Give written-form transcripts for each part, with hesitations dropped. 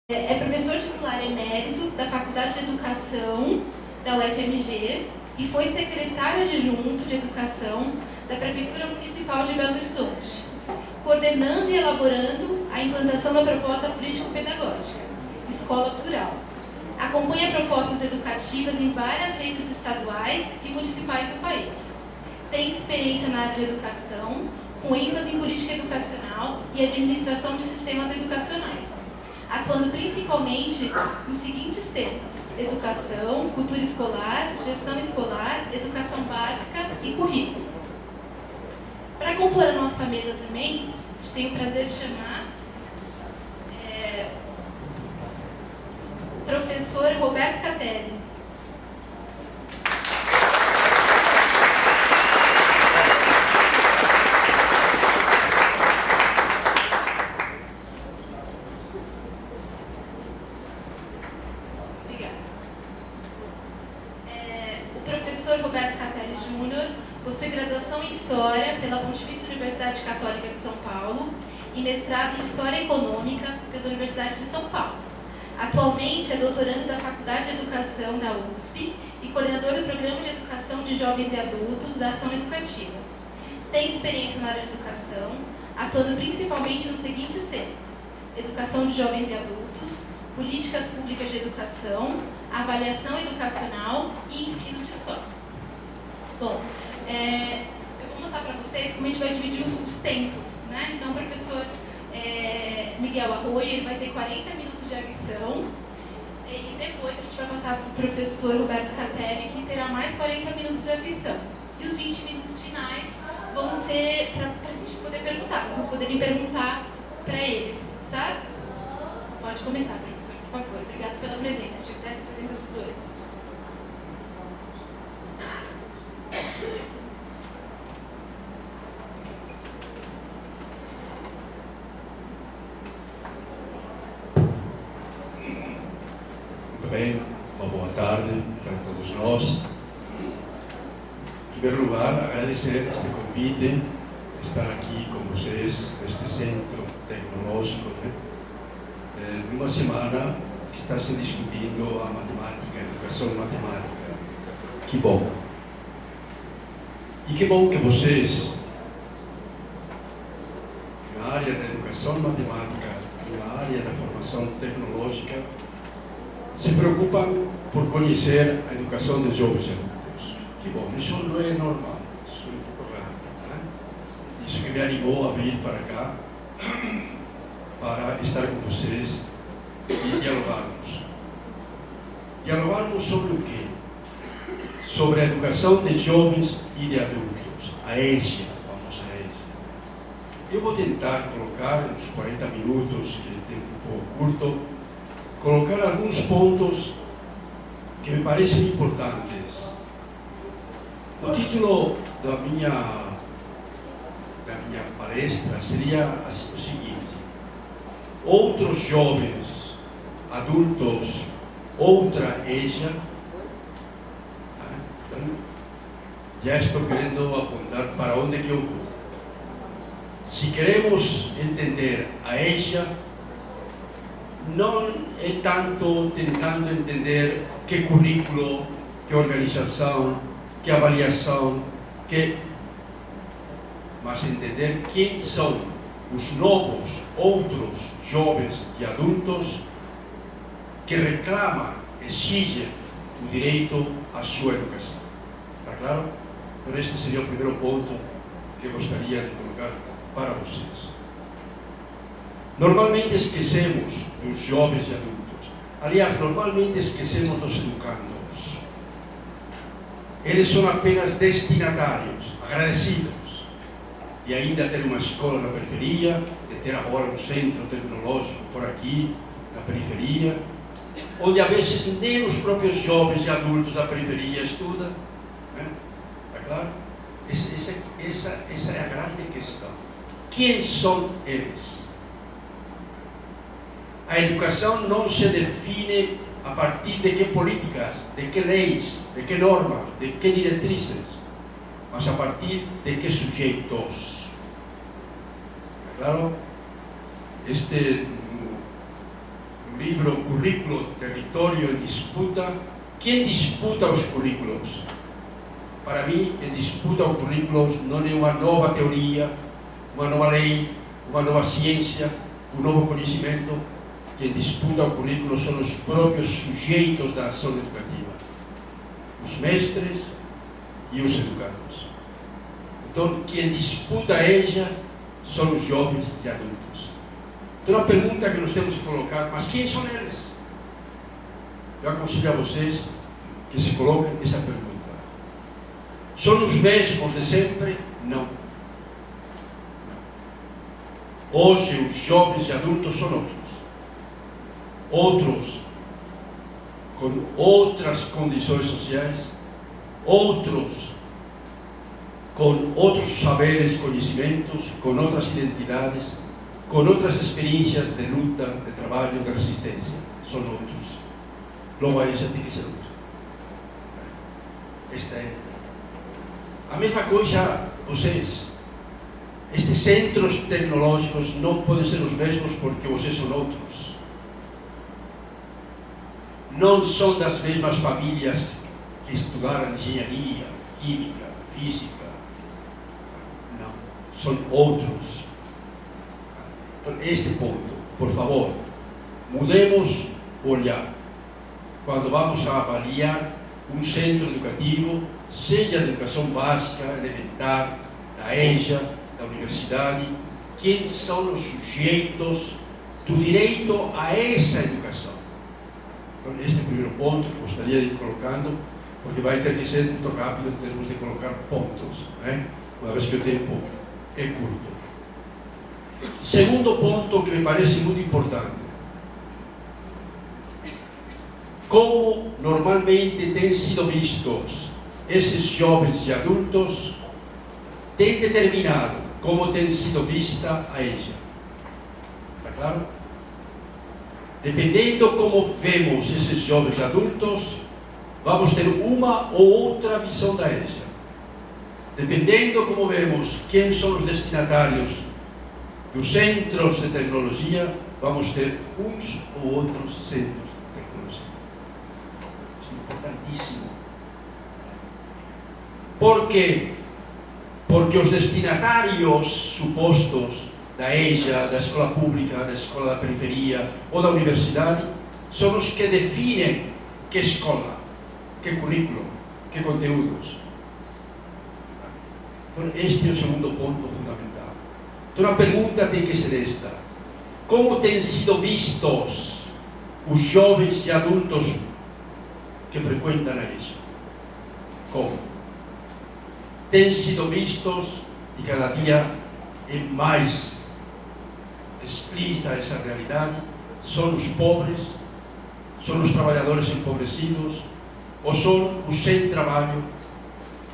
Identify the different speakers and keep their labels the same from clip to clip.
Speaker 1: É professor titular emérito da Faculdade de Educação da UFMG e foi secretário adjunto de Educação da Prefeitura Municipal de Belo Horizonte, coordenando e elaborando a implantação da proposta político-pedagógica, Escola Plural. Acompanha propostas educativas em várias redes estaduais e municipais do país. Tem experiência na área de educação, com ênfase em política educacional e administração de sistemas educacionais, atuando principalmente nos seguintes temas: educação, cultura escolar, gestão escolar, educação básica e currículo. Para compor a nossa mesa também, a gente tem o prazer de chamar o professor Roberto Catelli. Possui graduação em História pela Pontifícia Universidade Católica de São Paulo e mestrado em História Econômica pela Universidade de São Paulo. Atualmente é doutorando da Faculdade de Educação da USP e coordenador do Programa de Educação de Jovens e Adultos da Ação Educativa. Tem experiência na área de educação, atuando principalmente nos seguintes temas: educação de jovens e adultos, políticas públicas de educação, avaliação educacional e ensino de história. Bom, eu vou mostrar para vocês como a gente vai dividir os tempos, né? Então, o professor Miguel Arroio, ele vai ter 40 minutos de audição, e depois a gente vai passar para o professor Roberto Catelli, que terá mais 40 minutos de audição. E os 20 minutos finais vão ser para a gente poder perguntar, para vocês poderem perguntar para eles, sabe? Pode começar, professor, por favor. Obrigada pela presença. Deixa eu dar essa presença dos dois.
Speaker 2: Muito bem, uma boa tarde para todos nós. Em primeiro lugar, agradecer este convite, estar aqui com vocês neste centro tecnológico, numa semana que está se discutindo a matemática, a educação matemática. Que bom! E que bom que vocês, na área da educação matemática, na área da formação tecnológica, se preocupam por conhecer a educação dos jovens e adultos. Que bom, isso não é normal, isso é muito raro, né? Isso que me animou a vir para cá, para estar com vocês e dialogarmos. Dialogarmos sobre o quê? Sobre a educação de jovens e de adultos, a EJA, a famosa EJA. Eu vou tentar colocar, nos 40 minutos, que é tempo um pouco curto, colocar alguns pontos que me parecem importantes. O título da minha palestra seria o seguinte: outros jovens, adultos, outra EJA. Já estou querendo apontar para onde que eu vou. Se queremos entender a EJA, não é tanto tentando entender que currículo, que organização, que avaliação, mas entender quem são os novos, outros jovens e adultos que reclamam, exigem o direito à sua educação. Está claro? Então este seria o primeiro ponto que eu gostaria de colocar para vocês. Normalmente esquecemos dos jovens e adultos. Aliás, normalmente esquecemos dos educandos. Eles são apenas destinatários, agradecidos de ainda ter uma escola na periferia, de ter agora um centro tecnológico por aqui, na periferia, onde às vezes nem os próprios jovens e adultos da periferia estudam. Está claro? Essa é a grande questão. Quem são eles? A educação não se define a partir de que políticas, de que leis, de que normas, de que diretrizes, mas a partir de que sujeitos. Está claro? o livro Currículo, Território em Disputa. Quem disputa os currículos? Para mim, quem disputa os currículos não é uma nova teoria, uma nova lei, uma nova ciência, um novo conhecimento. Quem disputa o currículo são os próprios sujeitos da ação educativa, os mestres e os educados. Então, quem disputa ela são os jovens e adultos. Então, a pergunta que nós temos que colocar, mas quem são eles? Eu aconselho a vocês que se coloquem essa pergunta. São os mesmos de sempre? Não. Hoje, os jovens e adultos são outros. Outros com outras condições sociais, outros com outros saberes, conhecimentos, com outras identidades, com outras experiências de luta, de trabalho, de resistência. São outros. Logo a essa tem que ser outro. Esta é a mesma coisa, vocês. Estes centros tecnológicos não podem ser os mesmos porque vocês são outros. Não são das mesmas famílias que estudaram engenharia, química, física. Não, são outros. Então, este ponto, por favor, mudemos o olhar. Quando vamos a avaliar um centro educativo, seja de educação básica, elementar, da EJA, da universidade, quem são os sujeitos do direito a essa educação? Então, este é o primeiro ponto que gostaria de ir colocando, porque vai ter que ser muito rápido, temos de colocar pontos, né? Uma vez que o tempo é curto. Segundo ponto que me parece muito importante. Como normalmente têm sido vistos esses jovens e adultos, tem determinado como tem sido vista a EJA. Está claro? Dependendo como vemos esses jovens adultos, vamos ter uma ou outra visão da EJA. Dependendo como vemos quem são os destinatários dos centros de tecnologia, vamos ter uns ou outros centros de tecnologia. Isso é importantíssimo. Por quê? Porque os destinatários supostos da EJA, da escola pública, da escola da periferia ou da universidade são os que definem que escola, que currículo, que conteúdos. Então, este é o segundo ponto fundamental. Então, a pergunta tem que ser esta: como têm sido vistos os jovens e adultos que frequentam a EJA? Como? Têm sido vistos, e cada dia é mais explícita essa realidade, são os pobres, são os trabalhadores empobrecidos, ou são os sem trabalho,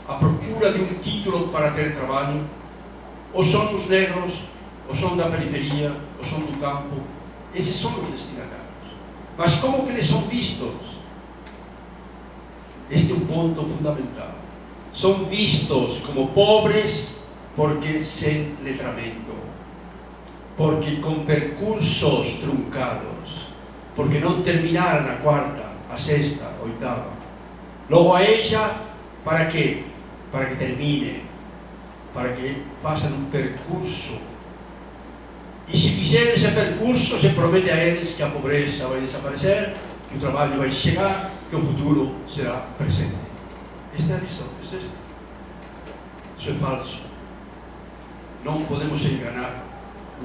Speaker 2: à procura de um título para ter trabalho, ou são os negros, ou são da periferia, ou são do campo. Esses são os destinatários. Mas como que eles são vistos? Este é um ponto fundamental. São vistos como pobres porque sem letramento, porque com percursos truncados, porque não terminaram a quarta, a sexta, a oitava. Logo a EJA, para quê? Para que terminem, para que façam um percurso. E se fizerem esse percurso, se promete a eles que a pobreza vai desaparecer, que o trabalho vai chegar, que o futuro será presente. Esta é a visão. Isso é falso. Não podemos enganar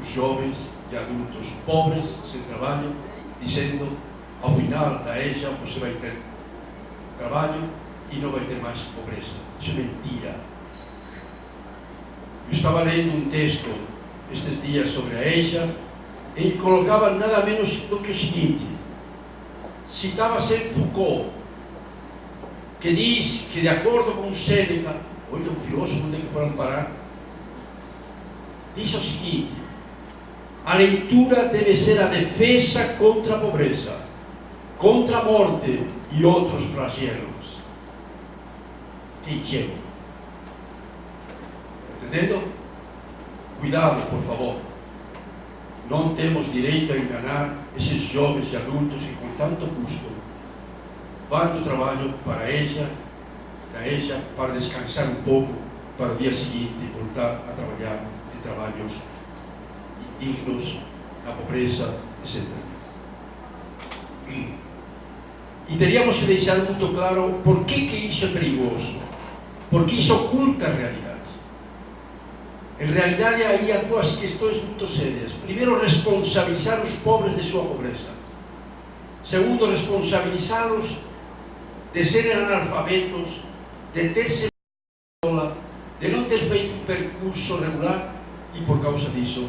Speaker 2: os jovens e adultos pobres, sem trabalho, dizendo, ao final da EJA você vai ter trabalho e não vai ter mais pobreza. Isso é mentira. Eu estava lendo um texto estes dias sobre a EJA, em que colocava nada menos do que o seguinte: citava-se Foucault, que diz que, de acordo com Sêneca, olha o filósofo onde que foram parar, diz o seguinte: a leitura deve ser a defesa contra a pobreza, contra a morte e outros flagelos. Que ingênuo. Entendendo? Cuidado, por favor. Não temos direito a enganar esses jovens e adultos que com tanto custo vão do trabalho para da EJA para descansar um pouco, para o dia seguinte voltar a trabalhar em trabalhos indignos, na pobreza, etc. E teríamos que deixar muito claro por que isso é perigoso, porque isso oculta a realidade. Em realidade, aí há duas questões muito sérias. Primeiro, responsabilizar os pobres de sua pobreza. Segundo, responsabilizá-los de serem analfabetos, de ter sido escola, de não ter feito um percurso regular e, por causa disso,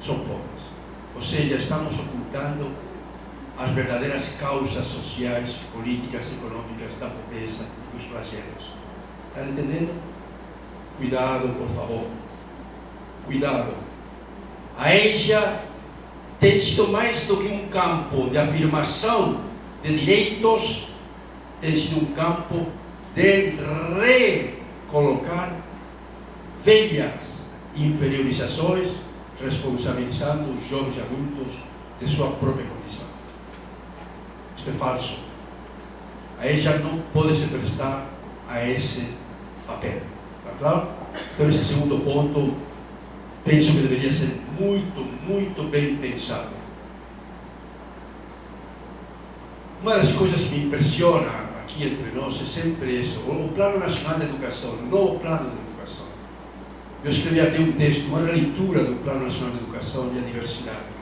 Speaker 2: são pobres. Ou seja, estamos ocultando as verdadeiras causas sociais, políticas, econômicas da pobreza e dos flagelos. Estão entendendo? Cuidado, por favor. Cuidado. A EJA tem sido mais do que um campo de afirmação de direitos, tem sido um campo de recolocar velhas inferiorizações, responsabilizando os jovens adultos de sua própria condição. Isto é falso. A EJA não pode se prestar a esse papel. Está claro? Então, esse segundo ponto, penso que deveria ser muito bem pensado. Uma das coisas que me impressiona aqui entre nós é sempre isso, o Plano Nacional de Educação, o novo Plano de Educação. Eu escrevi até um texto, uma leitura do Plano Nacional de Educação e a diversidade.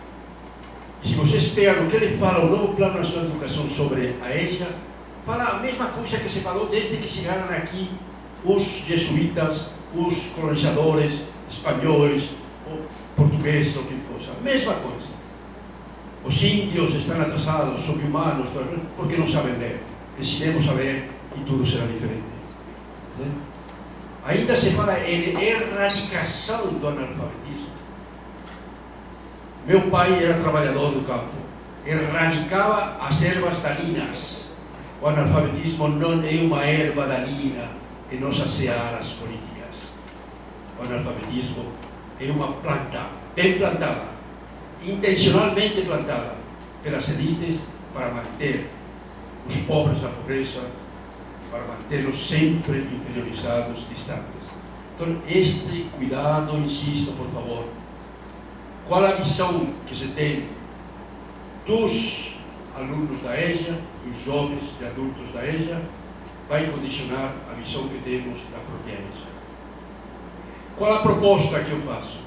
Speaker 2: E se vocês pegam o que ele fala, o novo Plano Nacional de Educação sobre a EJA, fala a mesma coisa que se falou desde que chegaram aqui os jesuítas, os colonizadores espanhóis, ou portugueses, ou o que fosse, a mesma coisa. Os índios estão atrasados, sub-humanos, porque não sabem ler. Ensinemos a ler e tudo será diferente. Ainda se fala em erradicação do analfabetismo. Meu pai era trabalhador do campo, erradicava as ervas daninhas. O analfabetismo não é uma erva daninha em nossas searas políticas. O analfabetismo é uma planta bem plantada, intencionalmente plantada pelas elites para manter os pobres na pobreza, para mantê-los sempre inferiorizados, distantes. Então, este cuidado, insisto, por favor. Qual a visão que se tem dos alunos da EJA, dos jovens e adultos da EJA, vai condicionar a visão que temos da própria EJA. Qual a proposta que eu faço?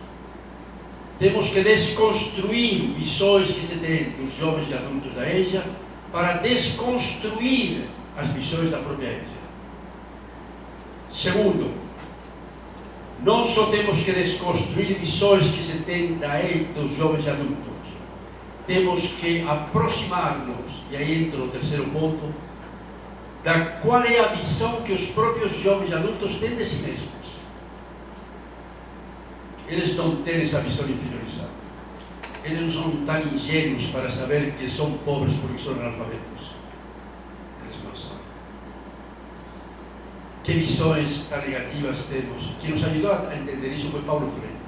Speaker 2: Temos que desconstruir visões que se tem dos jovens e adultos da EJA para desconstruir as visões da própria EJA. Segundo, não só temos que desconstruir visões que se tem da EJA, dos jovens e adultos, temos que aproximar-nos, e aí entra o terceiro ponto, da qual é a visão que os próprios jovens e adultos têm de si mesmos. Eles não têm essa visão inferiorizada. Eles não são tão ingênuos para saber que são pobres porque são analfabetos. Eles não são. Que visões tão negativas temos? Quem nos ajudou a entender isso foi Paulo Freire.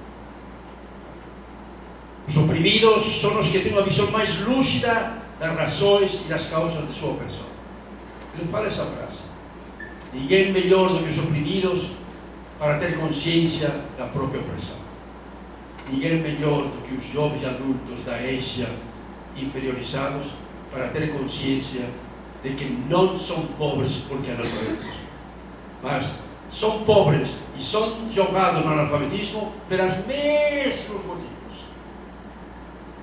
Speaker 2: Os oprimidos são os que têm uma visão mais lúcida das razões e das causas de sua opressão. Ele fala essa frase. Ninguém melhor do que os oprimidos para ter consciência da própria opressão. Ninguém melhor do que os jovens adultos da EJA inferiorizados para ter consciência de que não são pobres porque analfabetos, mas são pobres e são jogados no analfabetismo pelos mesmos motivos,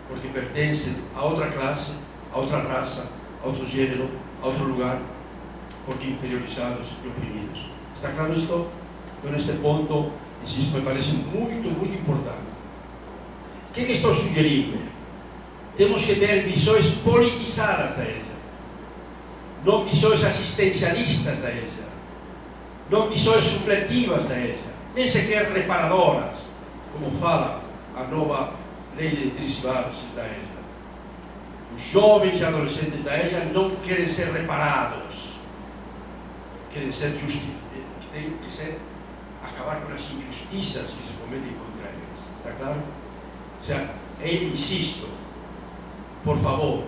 Speaker 2: porque pertencem a outra classe, a outra raça, a outro gênero, a outro lugar, porque inferiorizados e oprimidos. Está claro isto? Então, neste ponto, insisto, me parece muito importante. O que estou sugerindo? Temos que ter visões politizadas da EJA, não visões assistencialistas da EJA, não visões supletivas da EJA, nem sequer reparadoras, como fala a nova lei de diretrizes básicas da EJA. Os jovens e adolescentes da EJA não querem ser reparados, querem ser tem que ser acabar com as injustiças que se cometem contra eles. Está claro? seja, eu insisto, por favor,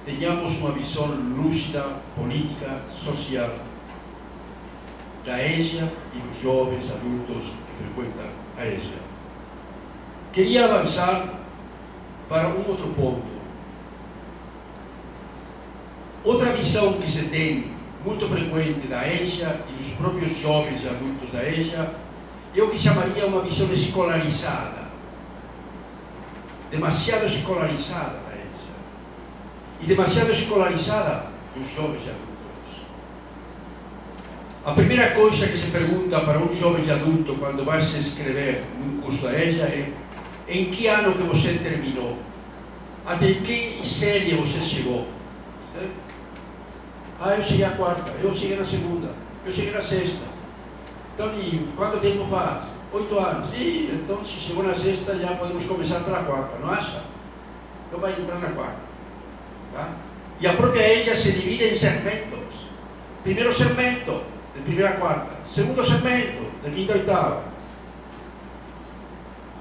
Speaker 2: tenhamos uma visão lúcida, política, social, da EJA e dos jovens adultos que frequentam a EJA. Queria avançar para um outro ponto. Outra visão que se tem, muito frequente da EJA e dos próprios jovens e adultos da EJA, é o que chamaria uma visão escolarizada. Demasiado escolarizada da EJA. E demasiado escolarizada dos jovens e adultos. A primeira coisa que se pergunta para um jovem adulto quando vai se inscrever num curso da EJA é: em que ano que você terminou? Até que série você chegou? Eu cheguei à quarta, eu cheguei na segunda, eu cheguei na sexta. Então, e quanto tempo faz? 8 anos. Então, se chegou na sexta, já podemos começar pela quarta, não acha? Então vai entrar na quarta. Tá? E a própria EJA se divide em segmentos. Primeiro segmento, de primeira a quarta. Segundo segmento, de quinta a oitava.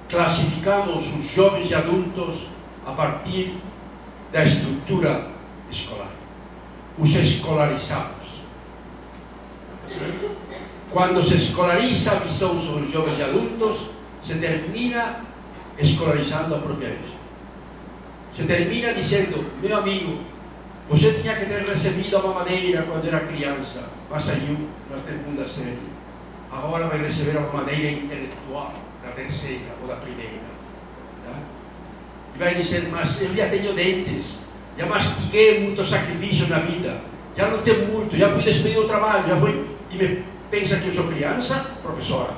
Speaker 2: Classificamos os jovens e adultos a partir da estrutura escolar. Os escolarizamos. Quando se escolariza a visão sobre os jovens e adultos, se termina escolarizando a própria EJA. Se termina dizendo: meu amigo, você tinha que ter recebido a mamadeira quando era criança, mas saiu na segunda série. Agora vai receber a mamadeira intelectual da terceira ou da primeira. Tá? E vai dizer: mas eu já tenho dentes, já mastiguei muitos sacrifícios na vida, já não tenho muito, já fui despedido do trabalho, já fui... E me pensa que eu sou criança, professora.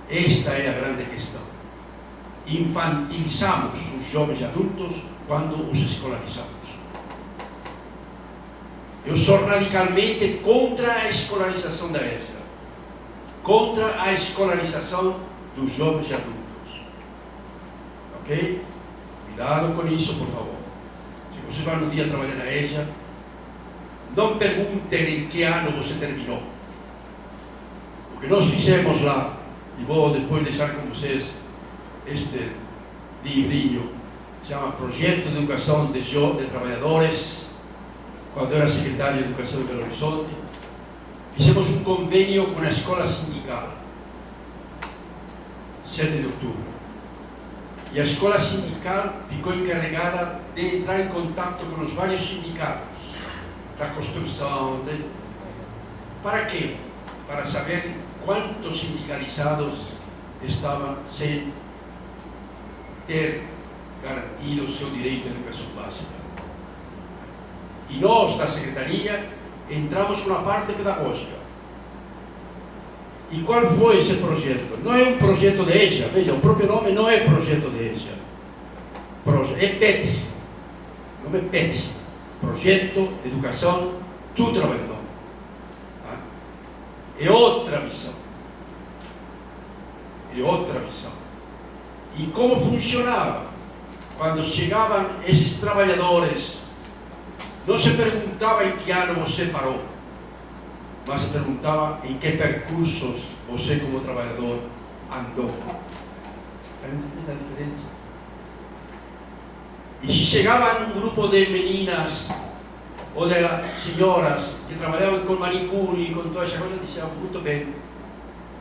Speaker 2: Esta é a grande questão. Infantilizamos os jovens adultos quando os escolarizamos. Eu sou radicalmente contra a escolarização da EJA, contra a escolarização dos jovens adultos. Ok? Cuidado com isso, por favor. Se você vai no dia trabalhar na EJA, não perguntem em que ano você terminou. O que nós fizemos lá, e vou depois deixar com vocês este livrinho, chama Projeto de Educação de Trabalhadores, quando eu era secretário de Educação de Belo Horizonte. Fizemos um convênio com a escola sindical, 7 de outubro. E a escola sindical ficou encarregada de entrar em contato com os vários sindicatos da construção. Para quê? Para saber quantos sindicalizados estavam sem ter garantido o seu direito à educação básica. E nós, da Secretaria, entramos na parte pedagógica. E qual foi esse projeto? Não é um projeto de EJA, veja, o próprio nome não é projeto de EJA. É PET. O nome é PET. Projeto de Educação do Trabalhador. Tá? É outra visão. É outra visão. E como funcionava? Quando chegavam esses trabalhadores, não se perguntava em que ano você parou, mas se perguntava em que percursos você, como trabalhador, andou. Está entendendo a diferença? E se chegava um grupo de meninas ou de senhoras que trabalhavam com manicure, com toda essa coisa, diziam: muito bem,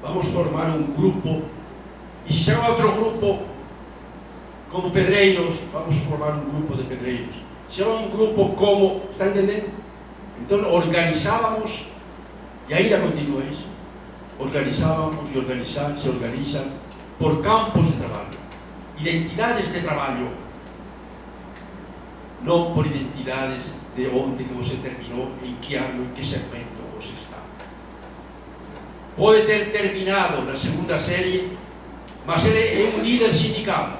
Speaker 2: vamos formar um grupo. E se chegava outro grupo, como pedreiros, vamos formar um grupo de pedreiros. Se chegava um grupo como... Está entendendo? Então organizávamos, e ainda continua isso, organizávamos e se organizam por campos de trabalho, identidades de trabalho, não por identidades de onde que você terminou, em que ano, em que segmento você está. Pode ter terminado na segunda série, mas ele é um líder sindical.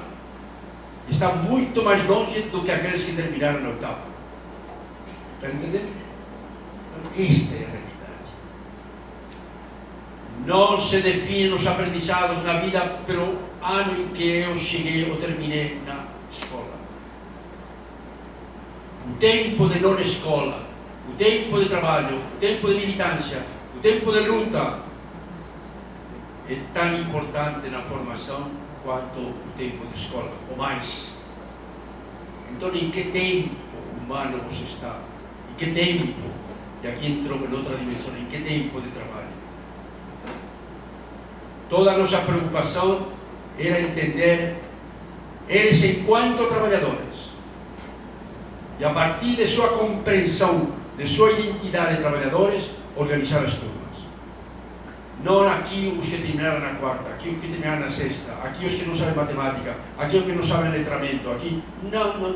Speaker 2: Está muito mais longe do que aqueles que terminaram na oitava. Está entendendo? Então, esta é a realidade. Não se definem os aprendizados na vida pelo ano em que eu cheguei ou terminei na escola. O tempo de não escola, o tempo de trabalho, o tempo de militância, o tempo de luta, é tão importante na formação quanto o tempo de escola, ou mais. Então, em que tempo humano você está? Em que tempo? E aqui entrou em outra dimensão, em que tempo de trabalho? Toda a nossa preocupação era entender eles enquanto trabalhadores. E a partir de sua compreensão, de sua identidade de trabalhadores, organizar as turmas. Não aqui os que terminaram na quarta, aqui os que terminaram na sexta, aqui os que não sabem matemática, aqui os que não sabem letramento, aqui... Não.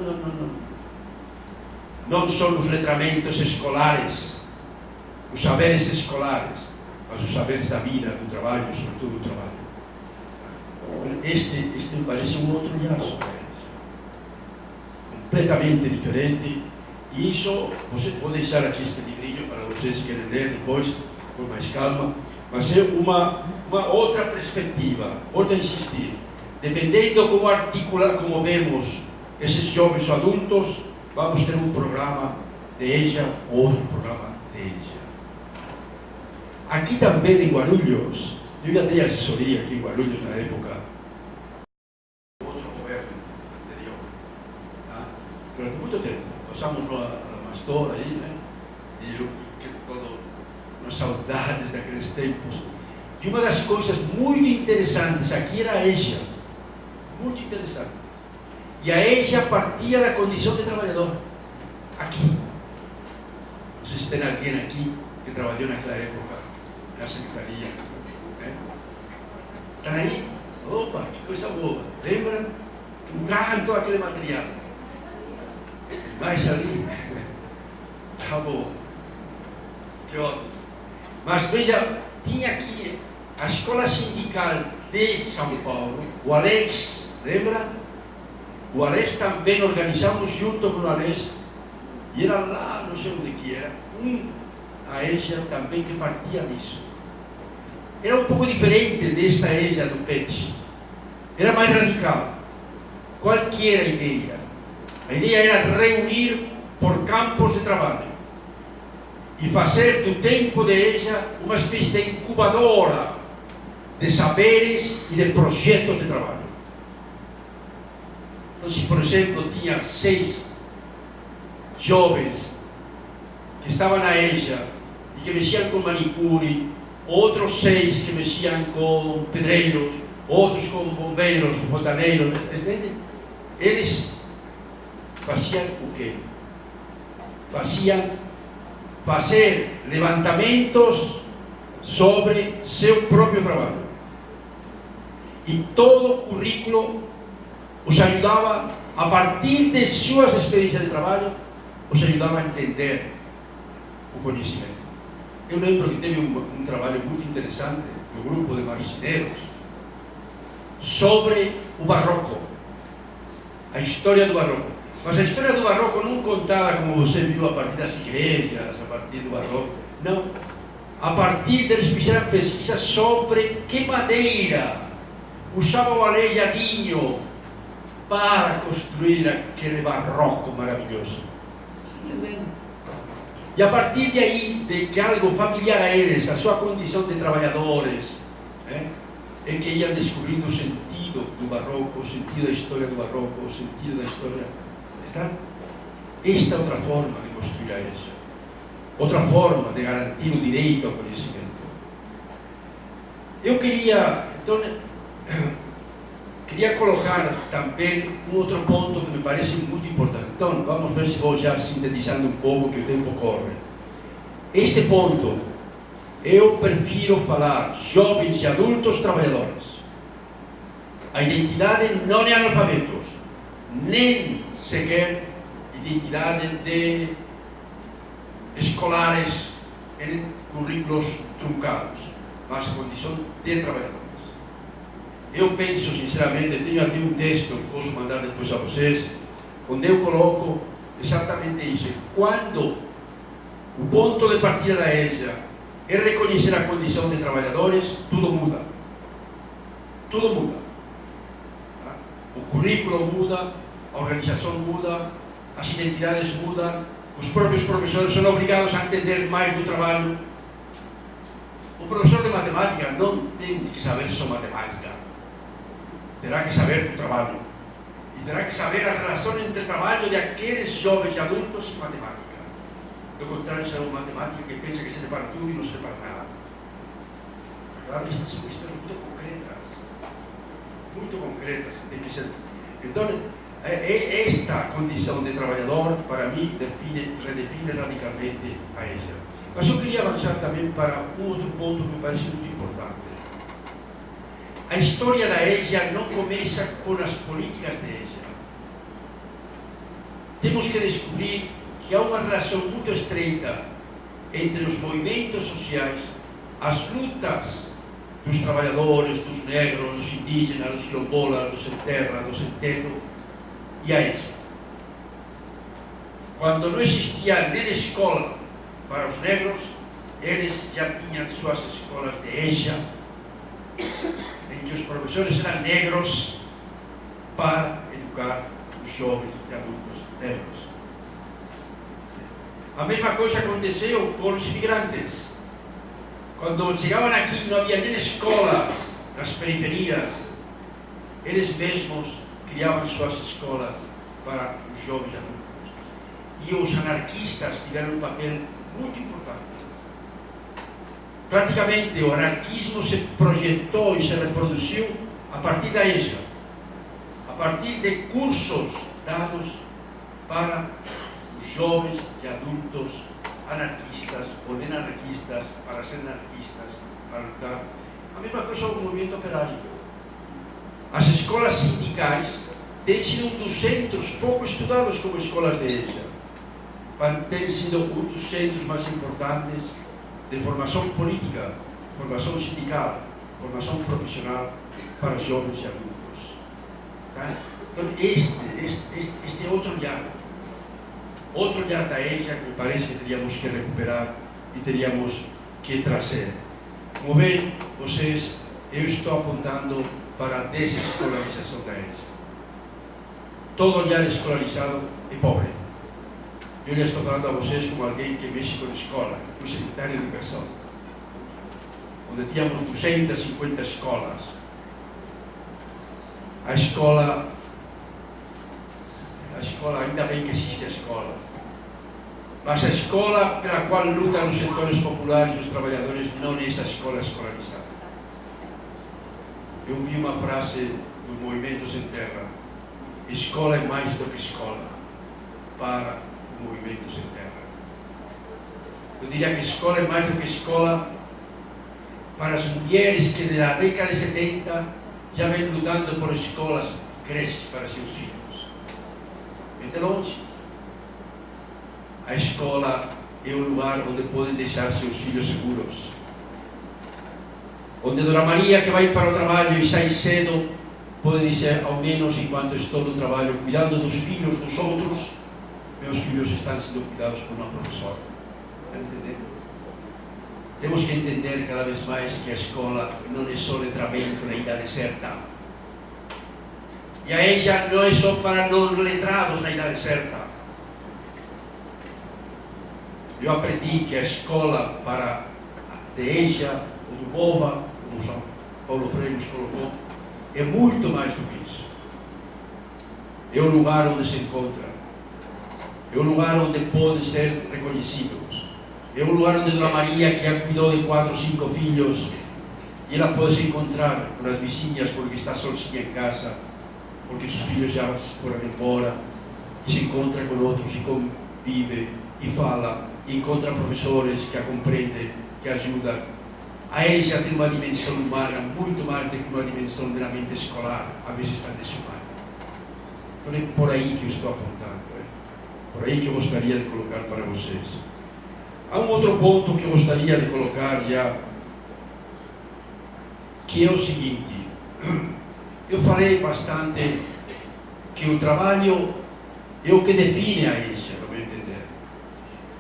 Speaker 2: Não são os letramentos escolares, os saberes escolares, mas os saberes da vida, do trabalho, sobretudo do trabalho. Este me parece um outro olhar sobre eles. Completamente diferente. E isso, você pode deixar aqui este livrinho para vocês que querem ler depois, com mais calma. Mas é uma outra perspectiva. Volto a insistir. Dependendo como articular, como vemos esses jovens adultos, vamos ter um programa de EJA ou outro programa de EJA. Aqui também em Guarulhos, eu já dei assessoria aqui em Guarulhos na época, outro governo anterior, tá? Durante muito tempo, passamos uma mastora aí, né? E eu todo umas saudades daqueles tempos. E uma das coisas muito interessantes aqui era a EJA, muito interessante. E a EJA partia da condição de trabalhador, aqui. Vocês têm alguém aqui que trabalhou naquela época na secretaria, né? Estão aí? Opa, que coisa boa! Lembra? Trabalham todo aquele material. Mas ali, tá bom. Que ótimo. Mas veja, tinha aqui a escola sindical de São Paulo, o Alex, lembra? O Alex também organizamos junto com o Alex, e era lá, não sei onde que era, a EJA também que partia disso. Era um pouco diferente desta EJA do PET, era mais radical. Qual que era a ideia? A ideia era reunir por campos de trabalho e fazer do tempo de EJA uma espécie de incubadora de saberes e de projetos de trabalho. Então, se por exemplo tinha 6 jovens que estavam na EJA e que mexiam com manicure, outros 6 que mexiam com pedreiros, outros com bombeiros, fontaneiros, entende? Eles faziam o quê? Faziam fazer levantamentos sobre seu próprio trabalho. E todo o currículo os ajudava, a partir de suas experiências de trabalho, os ajudava a entender o conhecimento. Eu lembro que teve um trabalho muito interessante do grupo de marceneiros sobre o barroco, a história do barroco. Mas a história do barroco não contada como você viu a partir das igrejas, a partir do barroco. Não. A partir deles fizeram pesquisas sobre que madeira usava o aleijadinho para construir aquele barroco maravilhoso. Está entendendo? E a partir de aí, de que algo familiar a eles, a sua condição de trabalhadores, é que iam descobrindo o sentido do barroco, o sentido da história do barroco, o sentido da história. Está? Esta é outra forma de construir a EJA. Outra forma de garantir o direito ao conhecimento. Eu queria, então, colocar também um outro ponto que me parece muito importante. Então, vamos ver se vou já sintetizando um pouco, que o tempo corre. Este ponto, eu prefiro falar jovens e adultos trabalhadores. A identidade não é analfabetos, nem sequer identidade de escolares em currículos truncados, mas a condição de trabalhadores. Eu penso, sinceramente, tenho aqui um texto que posso mandar depois a vocês, onde eu coloco exatamente isso. Quando o ponto de partida da EJA é reconhecer a condição de trabalhadores, tudo muda. Tudo muda. Tá? O currículo muda, a organização muda, as identidades mudam, os próprios professores são obrigados a entender mais do trabalho. O professor de matemática não tem que saber só matemática. Terá que saber do trabalho. E terá que saber a relação entre o trabalho de aqueles jovens e adultos e matemática. Do contrário, será uma matemática que pensa que serve para tudo e não serve para nada. Claro, estas são questões muito concretas. Muito concretas. Tem que ser. Então, esta condição de trabalhador, para mim, redefine radicalmente a EJA. Mas eu queria avançar também para um outro ponto que me parece muito importante. A história da EJA não começa com as políticas de EJA. Temos que descobrir que há uma relação muito estreita entre os movimentos sociais, as lutas dos trabalhadores, dos negros, dos indígenas, dos quilombolas, dos sem terra, dos sem teto, e a EJA. Quando não existia nem escola para os negros, eles já tinham suas escolas de EJA, em que os professores eram negros para educar os jovens e adultos negros. A mesma coisa aconteceu com os imigrantes. Quando chegavam aqui não havia nem escolas nas periferias, eles mesmos criavam suas escolas para os jovens adultos. E os anarquistas tiveram um papel muito importante. Praticamente o anarquismo se projetou e se reproduziu a partir da EJA, a partir de cursos dados para os jovens e adultos anarquistas ou nem anarquistas, para ser anarquistas, para lutar. A mesma coisa com o movimento operário. As escolas sindicais têm sido um dos centros pouco estudados como escolas de EJA. Têm sido um dos centros mais importantes de formação política, formação sindical, formação profissional para jovens e adultos. Tá? Então, este é outro olhar da EJA que me parece que teríamos que recuperar e teríamos que trazer. Como veem, vocês, eu estou apontando para a desescolarização da EJA. Todo olhar escolarizado é pobre. Eu já estou falando a vocês como alguém que mexe com a escola, com o secretário de Educação, onde tínhamos 250 escolas. A escola, ainda bem que existe a escola, mas a escola pela qual lutam os setores populares e os trabalhadores não é essa escola escolarizada. Eu vi uma frase do Movimento Sem Terra: escola é mais do que escola para o Movimento Sem Terra. Eu diria que escola é mais do que escola para as mulheres que da década de 70 já vêm lutando por escolas, creches para seus filhos. Entre longe, a escola é o lugar onde podem deixar seus filhos seguros. Onde Dona Maria, que vai para o trabalho e sai cedo, pode dizer, ao menos enquanto estou no trabalho, cuidando dos filhos dos outros, meus filhos estão sendo cuidados por uma professora. Está entendendo? Temos que entender cada vez mais que a escola não é só letramento na idade certa. E a EJA não é só para não letrados na idade certa. Eu aprendi que a escola para a EJA, ou do BOVA, como João Paulo Freire nos colocou, é muito mais do que isso. É o lugar onde se encontra. É o lugar onde podem ser reconhecidos. É o lugar onde Dona Maria, que já cuidou de 4 ou 5 filhos, e ela pode se encontrar com as vizinhas porque está sozinha em casa, porque seus filhos já foram embora, e se encontra com outros, e convive, e fala, e encontra professores que a compreendem, que a ajudam. A EJA tem uma dimensão humana muito mais do que uma dimensão meramente escolar, às vezes está desumana. Então é por aí que eu estou apontando, por aí que eu gostaria de colocar para vocês. Há um outro ponto que eu gostaria de colocar já, que é o seguinte: eu falei bastante que o trabalho é o que define a EJA, no meu entender.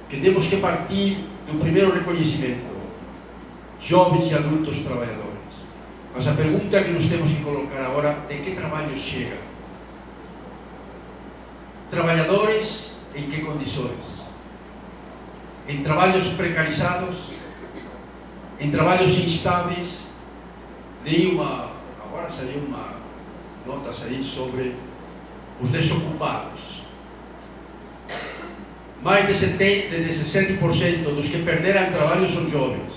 Speaker 2: Que temos que partir do primeiro reconhecimento, jovens e adultos trabalhadores. Mas a pergunta que nós temos que colocar agora é: de que trabalho chega? Trabalhadores em que condições? Em trabalhos precarizados, em trabalhos instáveis. Agora saiu uma nota sobre os desocupados. Mais de 60% dos que perderam trabalho são jovens.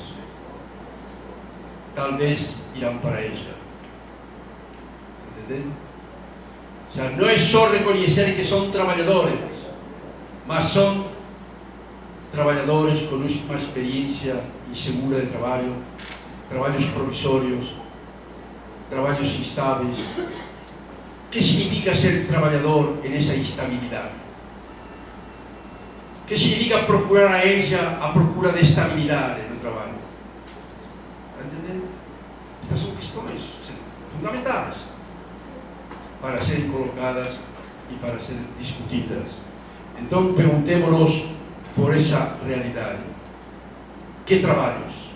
Speaker 2: Talvez irão para a EJA. Entendendo? Já não é só reconhecer que são trabalhadores, mas são trabalhadores com uma experiência insegura de trabalho, trabalhos provisórios, trabalhos instáveis. O que significa ser trabalhador nessa instabilidade? O que significa procurar a EJA a procura de estabilidade no trabalho? Está entendendo? Estas são questões fundamentais para serem colocadas e para serem discutidas. Então, perguntemos-nos por essa realidade. Que trabalhos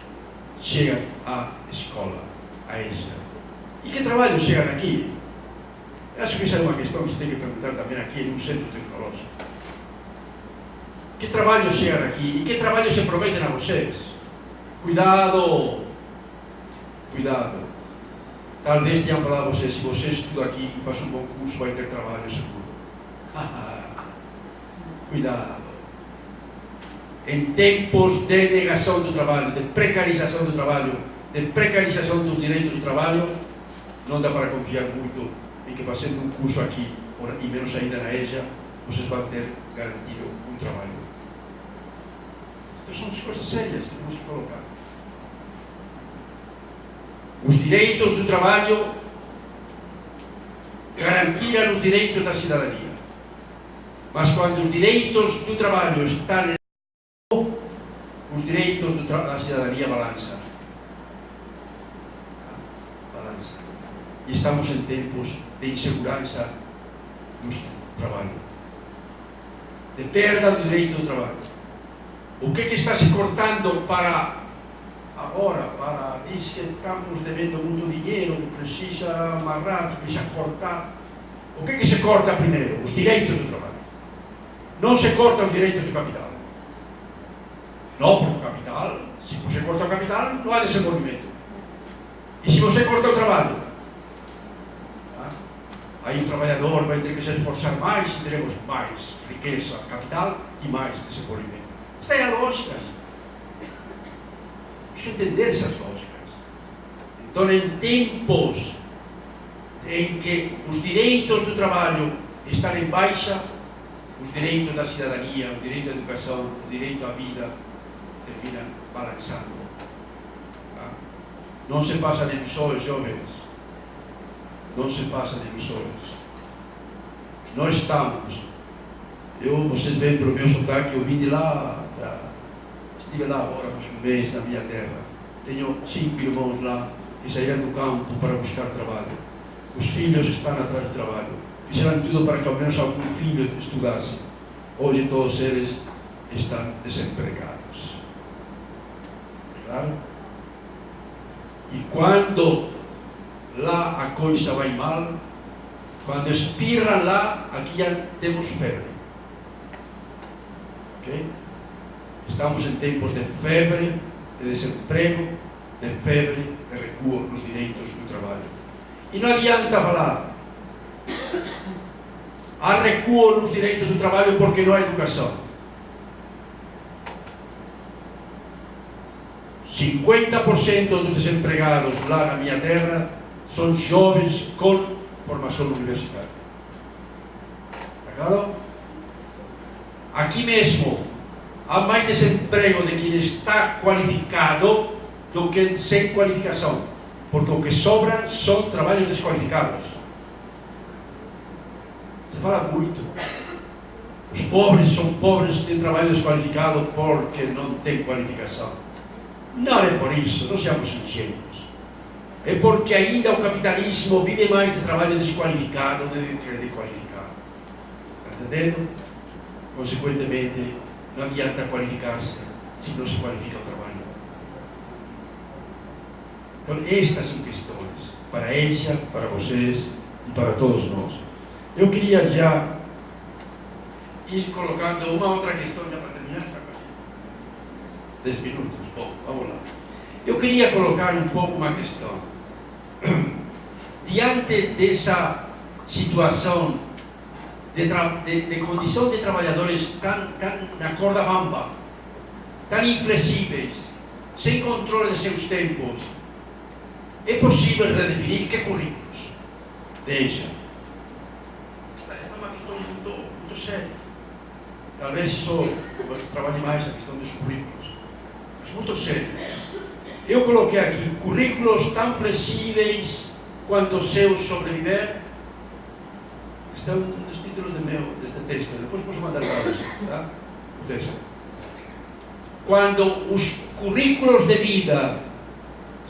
Speaker 2: chegam à escola, à EJA? E que trabalhos chegam aqui? Acho que essa é uma questão que se tem que perguntar também aqui no centro tecnológico. Que trabalhos chegam aqui? E que trabalhos se prometem a vocês? Cuidado! Cuidado! Talvez tenham falado a vocês, se você estuda aqui e faz um bom curso, vai ter trabalho seguro. Cuidado! Em tempos de negação do trabalho, de precarização do trabalho, de precarização dos direitos do trabalho, não dá para confiar muito em que fazendo um curso aqui, e menos ainda na EJA, vocês vão ter garantido um trabalho. Então são as coisas sérias que temos que colocar. Os direitos do trabalho garantiram os direitos da cidadania. Mas quando os direitos do trabalho estão em jogo, os direitos da cidadania balançam. E estamos em tempos de insegurança no trabalho, de perda do direito do trabalho. O que está se cortando para agora? Diz que estamos devendo muito dinheiro, precisa amarrar, precisa cortar. O que se corta primeiro? Os direitos do trabalho. Não se corta os direitos do capital. Não, porque o capital, se você corta o capital, não há desenvolvimento. E se você corta o trabalho? Aí o trabalhador vai ter que se esforçar mais e teremos mais riqueza, capital e mais desenvolvimento. Esta é a lógica. Temos que entender essas lógicas. Então, em tempos em que os direitos do trabalho estão em baixa, os direitos da cidadania, o direito à educação, o direito à vida, terminam balançando. Não se façam ilusões, jovens. Não se façam ilusões. Nós estamos. Vocês veem pelo meu sotaque, eu vim de lá. Estive lá agora faz um mês na minha terra. Tenho 5 irmãos lá que saíram do campo para buscar trabalho. Os filhos estão atrás do trabalho. Fizeram tudo para que ao menos algum filho estudasse. Hoje todos eles estão desempregados. Claro? E quando lá a coisa vai mal, quando espirram lá, aqui já temos febre. Okay? Estamos em tempos de febre, de desemprego, de febre, de recuo nos direitos do trabalho. E não adianta falar. Há recuo nos direitos do trabalho porque não há educação. 50% dos desempregados lá na minha terra são jovens com formação universitária. Está claro? Aqui mesmo há mais desemprego de quem está qualificado do que sem qualificação, porque o que sobra são trabalhos desqualificados. Se fala muito. Os pobres são pobres de trabalho desqualificado porque não têm qualificação. Não é por isso, não seamos ingênuos. É porque ainda o capitalismo vive mais de trabalho desqualificado do que de qualificado. Está entendendo? Consequentemente, não adianta qualificar-se se não se qualifica o trabalho. Então, estas são questões para a EJA, para vocês e para todos nós. Eu queria já ir colocando uma outra questão já para terminar. 10 minutos. Bom, vamos lá. Eu queria colocar um pouco uma questão. Diante dessa situação de condição de trabalhadores tão na corda bamba, tão inflexíveis, sem controle de seus tempos, é possível redefinir que currículos? Deixa. Esta é uma questão muito séria. Talvez isso trabalhe mais a questão dos currículos, mas muito sério. Eu coloquei aqui currículos tão flexíveis quanto o seu sobreviver. Estão nos títulos deste texto. Depois posso mandar para você, tá? O texto. Quando os currículos de vida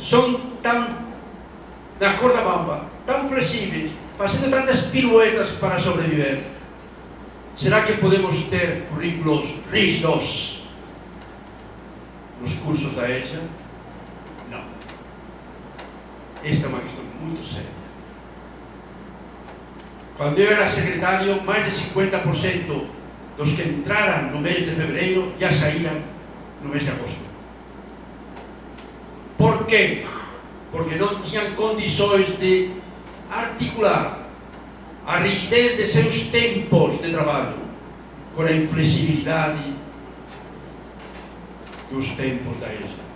Speaker 2: são tão na corda bamba, tão flexíveis, fazendo tantas piruetas para sobreviver, será que podemos ter currículos rígidos nos cursos da EJA? Não. Esta é uma questão muito séria. Quando eu era secretário, mais de 50% dos que entraram no mês de fevereiro já saíram no mês de agosto. Por quê? Porque não tinham condições de articular a rigidez de seus tempos de trabalho com a inflexibilidade dos tempos da EJA.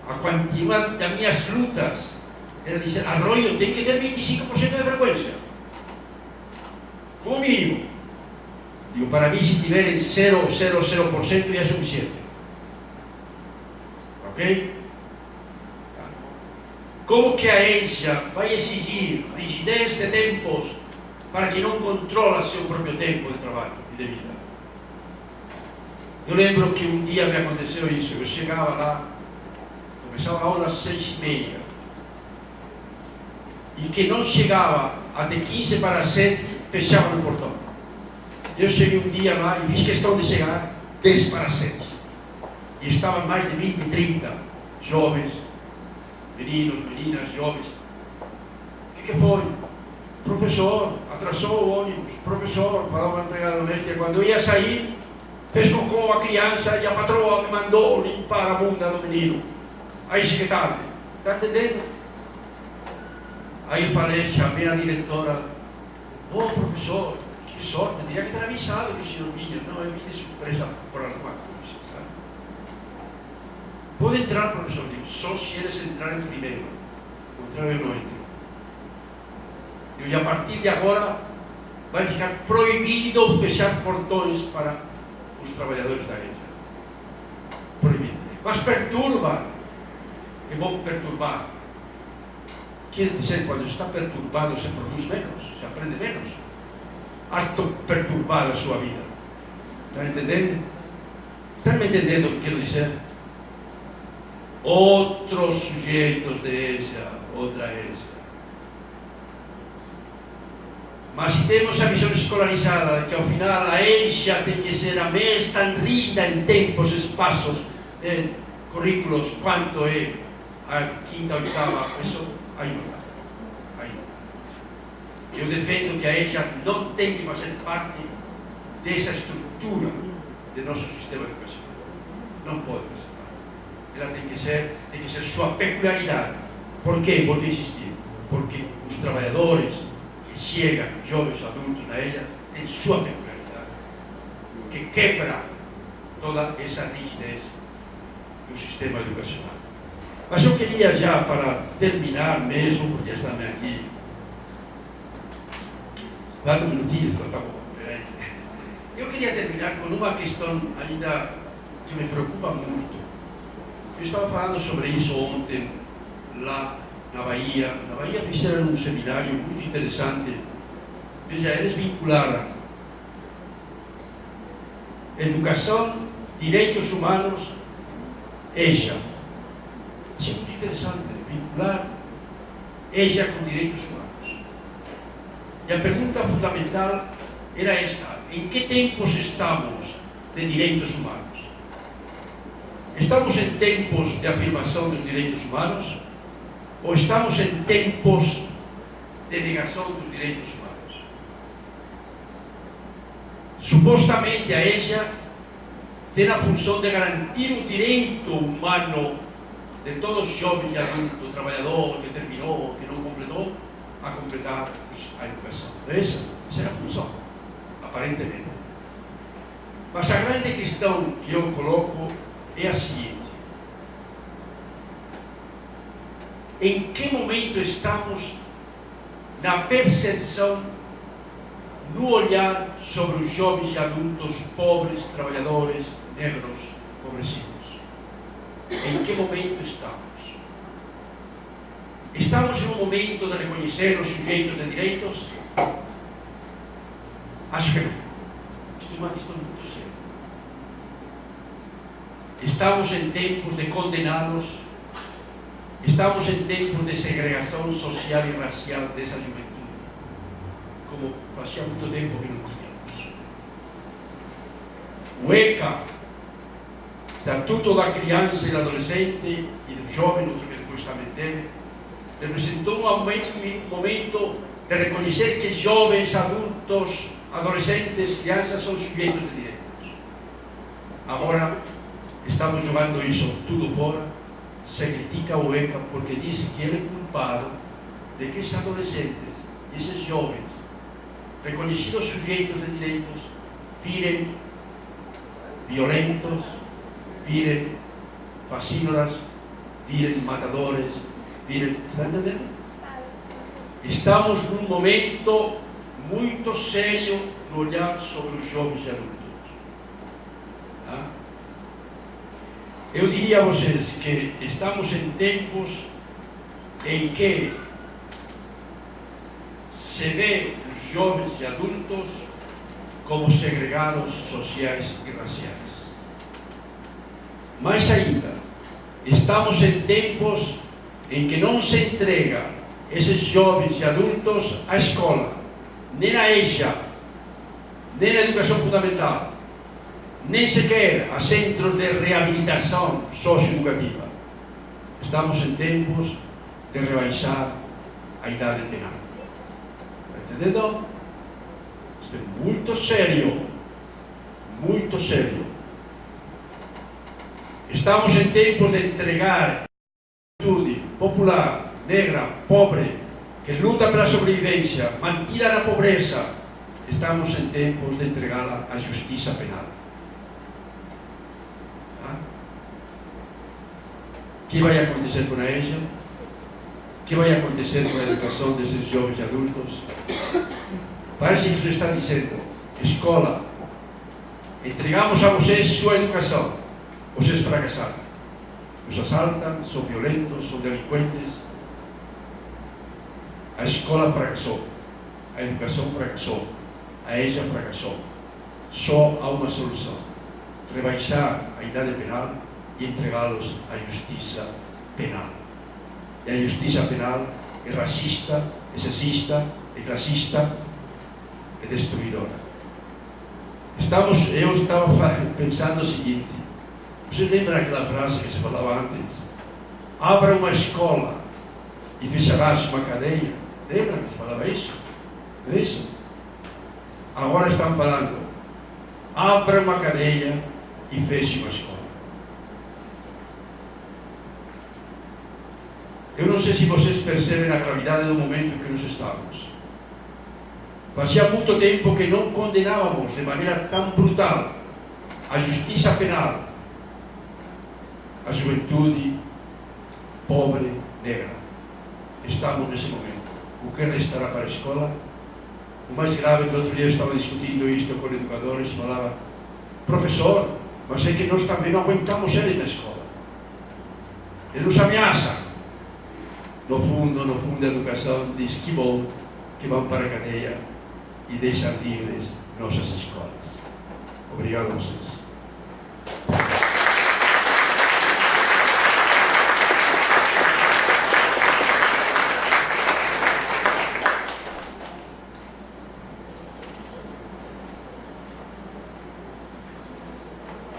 Speaker 2: A quantidade das minhas lutas era dizer: Arroio tem que ter 25% de frequência, como mínimo. Digo, para mim, se tiverem 0,00% já é suficiente. Ok? Como que a EJA vai exigir rigidez de tempos para que não controla seu próprio tempo de trabalho e de vida? Eu lembro que um dia me aconteceu isso. Eu chegava lá, começava a aula às 6h30, e que não chegava até 15 para 7, fechava no portão. Eu cheguei um dia lá e fiz questão de chegar 10 para 7. E estavam mais de 20, 30 jovens, meninos, meninas, jovens. O que foi? Professor, atrasou o ônibus. Professor, falava uma empregada doméstica, quando eu ia sair, fez cocô a criança e a patroa me mandou limpar a bunda do menino. Aí cheguei tarde. Está entendendo? Aí eu falei, chamei a diretora. Professor, que sorte, teria que ter avisado que o senhor vinha. Não, eu vim de surpresa por alguma coisa, sabe? Pode entrar, professor, digo, só se eles entrarem primeiro. O contrário, eu não entro. E a partir de agora vai ficar proibido fechar portões para os trabalhadores da EJA. Proibido. Mas perturba. É bom perturbar. Quer dizer, quando está perturbado, se produz menos, se aprende menos. Harto perturbar a sua vida. Está entendendo? Está me entendendo o que quero dizer? Outros sujeitos de EJA, outra EJA. Mas se temos a visão escolarizada, que ao final a EJA tem que ser a mesma, tão rígida em tempos, espaços, currículos, quanto é a quinta, oitava, isso aí não dá. Aí não dá. Eu defendo que a EJA não tem que fazer parte dessa estrutura do nosso sistema educacional. Não pode fazer parte. Ela tem que ser sua peculiaridade. Por quê? Vou insistir. Porque os trabalhadores que chegam, jovens, adultos na EJA, têm sua peculiaridade, que quebra toda essa rigidez do sistema educacional. Mas eu queria já, para terminar mesmo, porque já estamos aqui, 4 minutinhos, então tá bom. Eu queria terminar com uma questão ainda que me preocupa muito. Eu estava falando sobre isso ontem, lá na Bahia. Na Bahia fizeram um seminário muito interessante. Veja, eles vincularam educação, direitos humanos, EJA. Isso é muito interessante, vincular EJA com direitos humanos. E a pergunta fundamental era esta: em que tempos estamos de direitos humanos? Estamos em tempos de afirmação dos direitos humanos ou estamos em tempos de negação dos direitos humanos? Supostamente a EJA tem a função de garantir o direito humano de todos os jovens e adultos, trabalhador que terminou, que não completou, a completar a educação. Essa é a função, aparentemente. Mas a grande questão que eu coloco é a seguinte: em que momento estamos na percepção, no olhar sobre os jovens e adultos pobres, trabalhadores, negros, empobrecidos? Em que momento estamos? Estamos num momento de reconhecer os sujeitos de direitos? Acho que não. Isto é uma questão muito séria. Estamos em tempos de condená-los. Estamos em tempos de segregação social e racial dessa juventude, como fazia muito tempo que não tínhamos. O ECA, Estatuto da Criança e do Adolescente e do Jovem, no que depois também teve, representou um momento de reconhecer que jovens, adultos, adolescentes, crianças são sujeitos de direitos. Agora estamos jogando isso tudo fora. Se critica o ECA porque diz que ele é culpado de que esses adolescentes, esses jovens, reconhecidos sujeitos de direitos, virem violentos, virem fascínoras, virem matadores, virem... Está entendendo? Estamos num momento muito sério no olhar sobre os jovens e adultos. Tá? Eu diria a vocês que estamos em tempos em que se vê os jovens e adultos como segregados sociais e raciais. Mais ainda, estamos em tempos em que não se entrega esses jovens e adultos à escola, nem na EJA, nem na educação fundamental, nem sequer a centros de reabilitação socioeducativa. Estamos em tempos de rebaixar a idade penal. Está entendendo? Isto é muito sério. Muito sério. Estamos em tempos de entregar a juventude popular, negra, pobre, que luta pela sobrevivência, mantida na pobreza. Estamos em tempos de entregá-la à justiça penal. O que vai acontecer com a EJA? O que vai acontecer com a educação desses jovens e adultos? Parece que isso está dizendo: escola, entregamos a vocês sua educação, vocês fracassaram. Os assaltam, são violentos, são delinquentes. A escola fracassou, a educação fracassou, a EJA fracassou. Só há uma solução: rebaixar a idade penal e entregá-los à justiça penal. E a justiça penal é racista, é sexista, é classista, é destruidora. Eu estava pensando o seguinte: vocês lembram aquela frase que se falava antes? Abra uma escola e fecharás uma cadeia. Lembra que se falava isso? Não é isso? Agora estão falando: abra uma cadeia e feche uma escola. Eu não sei se vocês percebem a gravidade do momento em que nós estamos. Fazia muito tempo que não condenávamos de maneira tão brutal a justiça penal, a juventude pobre, negra. Estamos nesse momento. O que restará para a escola? O mais grave é que outro dia eu estava discutindo isto com educadores e falava: professor, mas é que nós também não aguentamos eles na escola. Eles nos ameaçam. No fundo, a educação diz que bom que vão para a cadeia e deixam livres nossas escolas. Obrigado a vocês.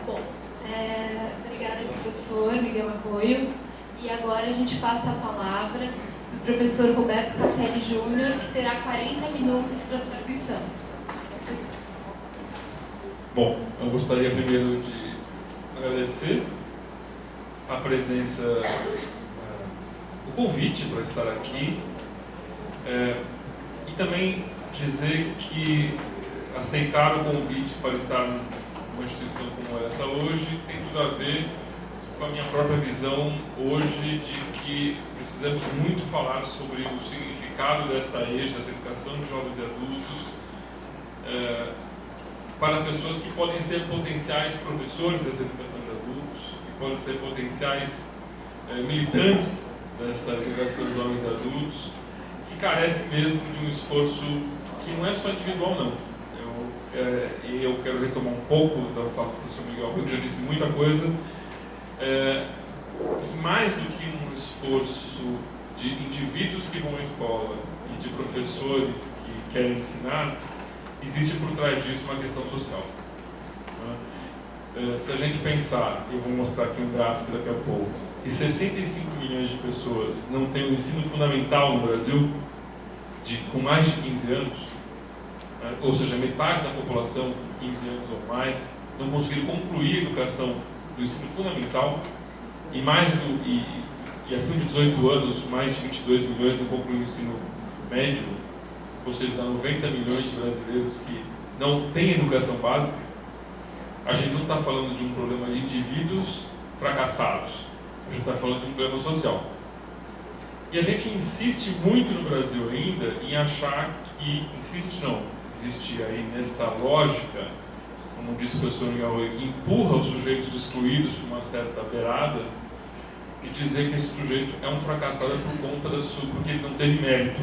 Speaker 1: Bom, obrigada, professor Miguel Arroio. E agora a gente passa a palavra do professor Roberto Catelli Júnior, que terá 40 minutos para sua lição.
Speaker 3: Bom, eu gostaria primeiro de agradecer a presença, o convite para estar aqui, e também dizer que aceitar o convite para estar numa instituição como essa hoje tem tudo a ver com a minha própria visão hoje de que precisamos muito falar sobre o significado desta EJA, dessa educação de jovens e adultos, para pessoas que podem ser potenciais professores dessa educação de adultos, que podem ser potenciais militantes dessa educação de jovens e adultos, que carece mesmo de um esforço que não é só individual, não. Eu quero retomar um pouco da fala do professor Miguel, porque eu já disse muita coisa. Mais do que um esforço de indivíduos que vão à escola e de professores que querem ensinar, existe por trás disso uma questão social. Se a gente pensar, eu vou mostrar aqui um gráfico daqui a pouco, que 65 milhões de pessoas não têm o ensino fundamental no Brasil, com mais de 15 anos, ou seja, metade da população com 15 anos ou mais, não conseguiram concluir a educação do ensino fundamental, e acima de 18 anos, mais de 22 milhões não concluem o ensino médio, ou seja, dá 90 milhões de brasileiros que não têm educação básica. A gente não está falando de um problema de indivíduos fracassados, a gente está falando de um problema social. E a gente insiste muito no Brasil ainda em achar que, existe aí nessa lógica, como disse o professor Miguel, que empurra os sujeitos excluídos para uma certa beirada, e dizer que esse sujeito é um fracassado por conta porque ele não teve mérito.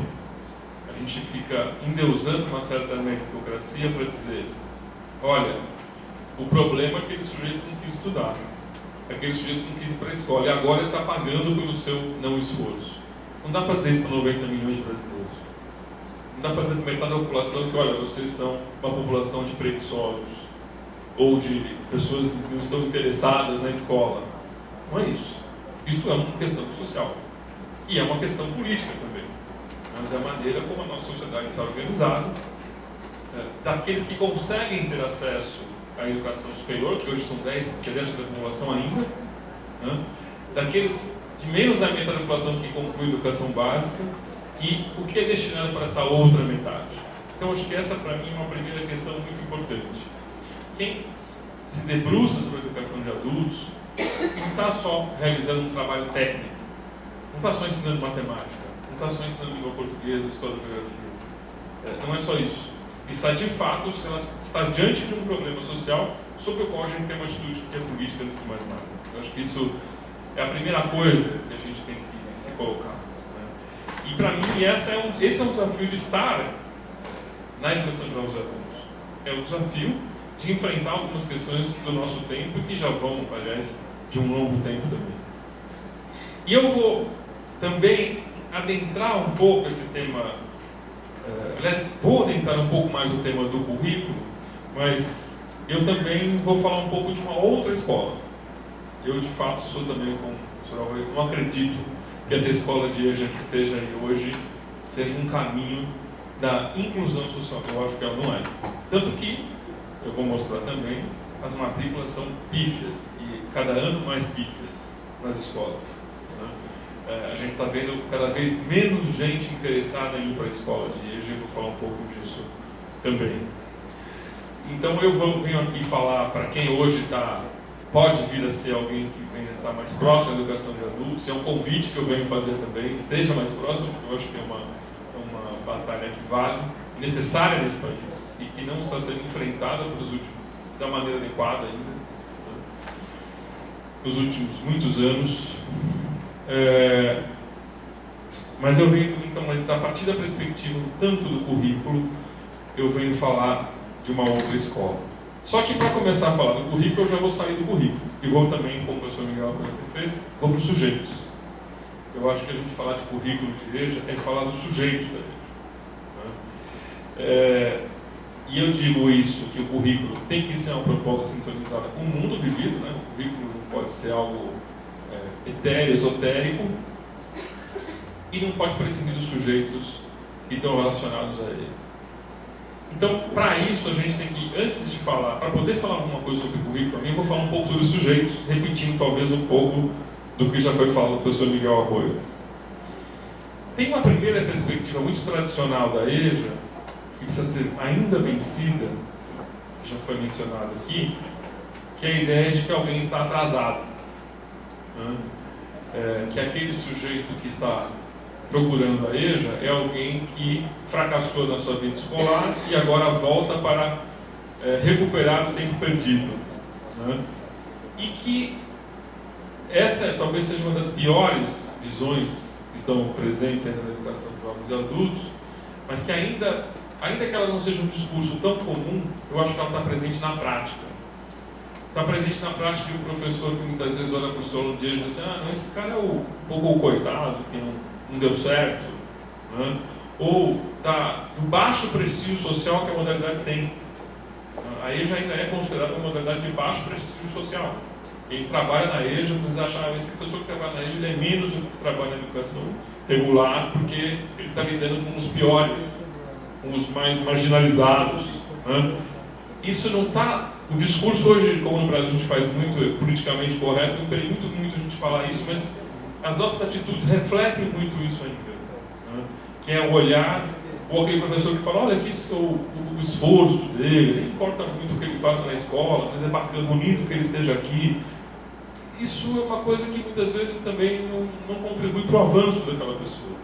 Speaker 3: A gente fica endeusando uma certa meritocracia para dizer, olha, o problema é que aquele sujeito não quis estudar, aquele sujeito não quis ir para a escola, e agora ele está pagando pelo seu não esforço. Não dá para dizer isso para 90 milhões de brasileiros. Não dá para dizer para metade da população que, olha, vocês são uma população de preguiçosos, ou de pessoas que não estão interessadas na escola. Não é isso. Isso é uma questão social. E é uma questão política também. Mas é a maneira como a nossa sociedade está organizada, daqueles que conseguem ter acesso à educação superior, que hoje são 10% da população ainda, daqueles de menos da metade da população que conclui a educação básica, e o que é destinado para essa outra metade. Então, acho que essa, para mim, é uma primeira questão muito importante. Quem se debruça sobre a educação de adultos não está só realizando um trabalho técnico, não está só ensinando matemática, não está só ensinando língua portuguesa, história da geografia. Não é só isso. Está, de fato, está diante de um problema social sobre o qual a gente tem uma atitude que é política antes de mais nada. Eu acho que isso é a primeira coisa que a gente tem que se colocar. E, para mim, esse é um desafio de estar na educação de jovens adultos. É o desafio de enfrentar algumas questões do nosso tempo, que já vão, aliás, de um longo tempo também. E eu vou também adentrar um pouco esse tema, vou adentrar um pouco mais o tema do currículo, mas eu também vou falar um pouco de uma outra escola. Eu, de fato, sou também, como o senhor Alvair, não acredito que essa escola de EJA que esteja aí hoje seja um caminho da inclusão social. Eu acho que ela não é. Tanto que, eu vou mostrar também, as matrículas são pífias, e cada ano mais pífias nas escolas. A gente está vendo cada vez menos gente interessada em ir para a escola de EJA, eu vou falar um pouco disso também. Então eu venho aqui falar para quem hoje pode vir a ser alguém que venha estar mais próximo da educação de adultos, é um convite que eu venho fazer também, esteja mais próximo, porque eu acho que é uma batalha que vale, necessária nesse país, e que não está sendo enfrentada da maneira adequada ainda, nos últimos muitos anos. Mas eu venho, então, a partir da perspectiva tanto do currículo, eu venho falar de uma outra escola. Só que, para começar a falar do currículo, eu já vou sair do currículo. E vou também, como o professor Miguel fez, vou para os sujeitos. Eu acho que a gente falar de currículo de EJA tem que falar do sujeito da EJA. E eu digo isso, que o currículo tem que ser uma proposta sintonizada com o mundo vivido, né? O currículo não pode ser algo etéreo, esotérico, e não pode prescindir dos sujeitos que estão relacionados a ele. Então, para isso, a gente tem que, antes de falar, para poder falar alguma coisa sobre currículo, eu vou falar um pouco sobre sujeitos, repetindo talvez um pouco do que já foi falado do professor Miguel Arroio. Tem uma primeira perspectiva muito tradicional da EJA, que precisa ser ainda vencida, que já foi mencionado aqui, que é a ideia de que alguém está atrasado. Né? Que aquele sujeito que está procurando a EJA é alguém que fracassou na sua vida escolar e agora volta para recuperar o tempo perdido. Né? E que essa talvez seja uma das piores visões que estão presentes ainda na educação de jovens e adultos, mas que ainda que ela não seja um discurso tão comum, eu acho que ela está presente na prática. Está presente na prática de um professor que muitas vezes olha para o seu aluno e diz assim: não, esse cara é o coitado, que não deu certo. Né? Ou do baixo prestígio social que a modalidade tem. A EJA ainda é considerada uma modalidade de baixo prestígio social. Quem trabalha na EJA, vocês achavam que o professor que trabalha na EJA ele é menos do que trabalha na educação regular, porque ele está lidando com os piores, com os mais marginalizados. Né? Isso não está... O discurso hoje, como no Brasil a gente faz muito politicamente correto, não permite muito a gente falar isso, mas as nossas atitudes refletem muito isso ainda. Né? Que é olhar, ou aquele professor que fala: olha, aqui o esforço dele, não importa muito o que ele faça na escola, mas é bacana, bonito que ele esteja aqui. Isso é uma coisa que muitas vezes também não contribui para o avanço daquela pessoa.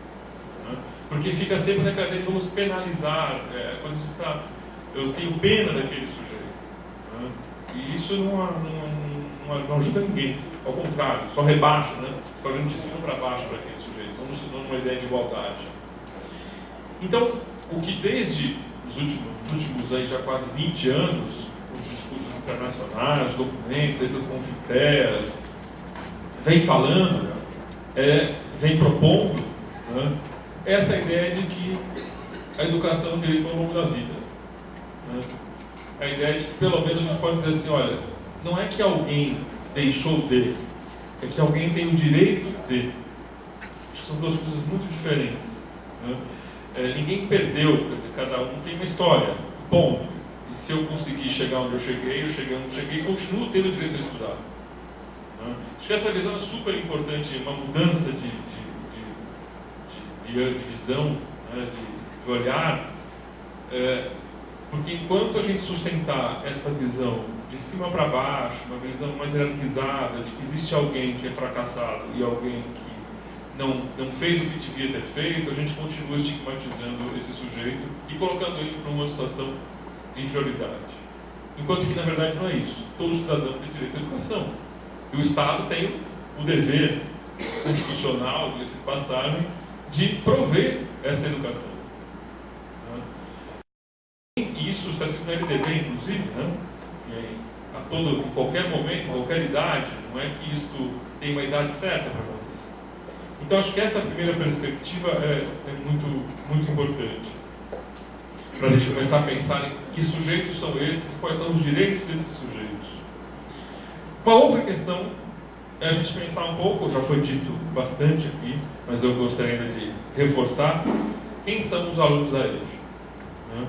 Speaker 3: Né? Porque fica sempre naquela ideia de vamos penalizar, coisa de estar, eu tenho pena daquele sujeito. Né? E isso não ajuda ninguém, ao contrário, só rebaixa, né? Só olhando de cima para baixo para aquele sujeito, não se dando uma ideia de igualdade. Então, o que desde os últimos aí, já quase 20 anos, os discursos internacionais, documentos, essas confiteras, vem falando, vem propondo, né? Essa ideia de que a educação é um direito ao longo da vida. Né? A ideia de que, pelo menos, a gente pode dizer assim: olha, não é que alguém deixou de, é que alguém tem o direito de. Acho que são duas coisas muito diferentes. Né? Ninguém perdeu, quer dizer, cada um tem uma história, ponto. E se eu conseguir chegar onde eu cheguei e continuo tendo o direito a estudar. Né? Acho que essa visão é super importante, uma mudança de visão, né? de olhar. Porque enquanto a gente sustentar essa visão de cima para baixo, uma visão mais hierarquizada, de que existe alguém que é fracassado e alguém que não fez o que devia ter feito, a gente continua estigmatizando esse sujeito e colocando ele para uma situação de inferioridade. Enquanto que, na verdade, não é isso. Todo cidadão tem direito à educação. E o Estado tem o dever constitucional, de passagem, de prover essa educação. E isso está escrito na LDB, inclusive, né? Em qualquer momento, em qualquer idade, não é que isto tem uma idade certa para acontecer. Então, acho que essa primeira perspectiva é muito, muito importante. Para a gente começar a pensar em que sujeitos são esses e quais são os direitos desses sujeitos. Uma outra questão é a gente pensar um pouco, já foi dito bastante aqui, mas eu gostaria ainda de reforçar, quem são os alunos da EJA. Né?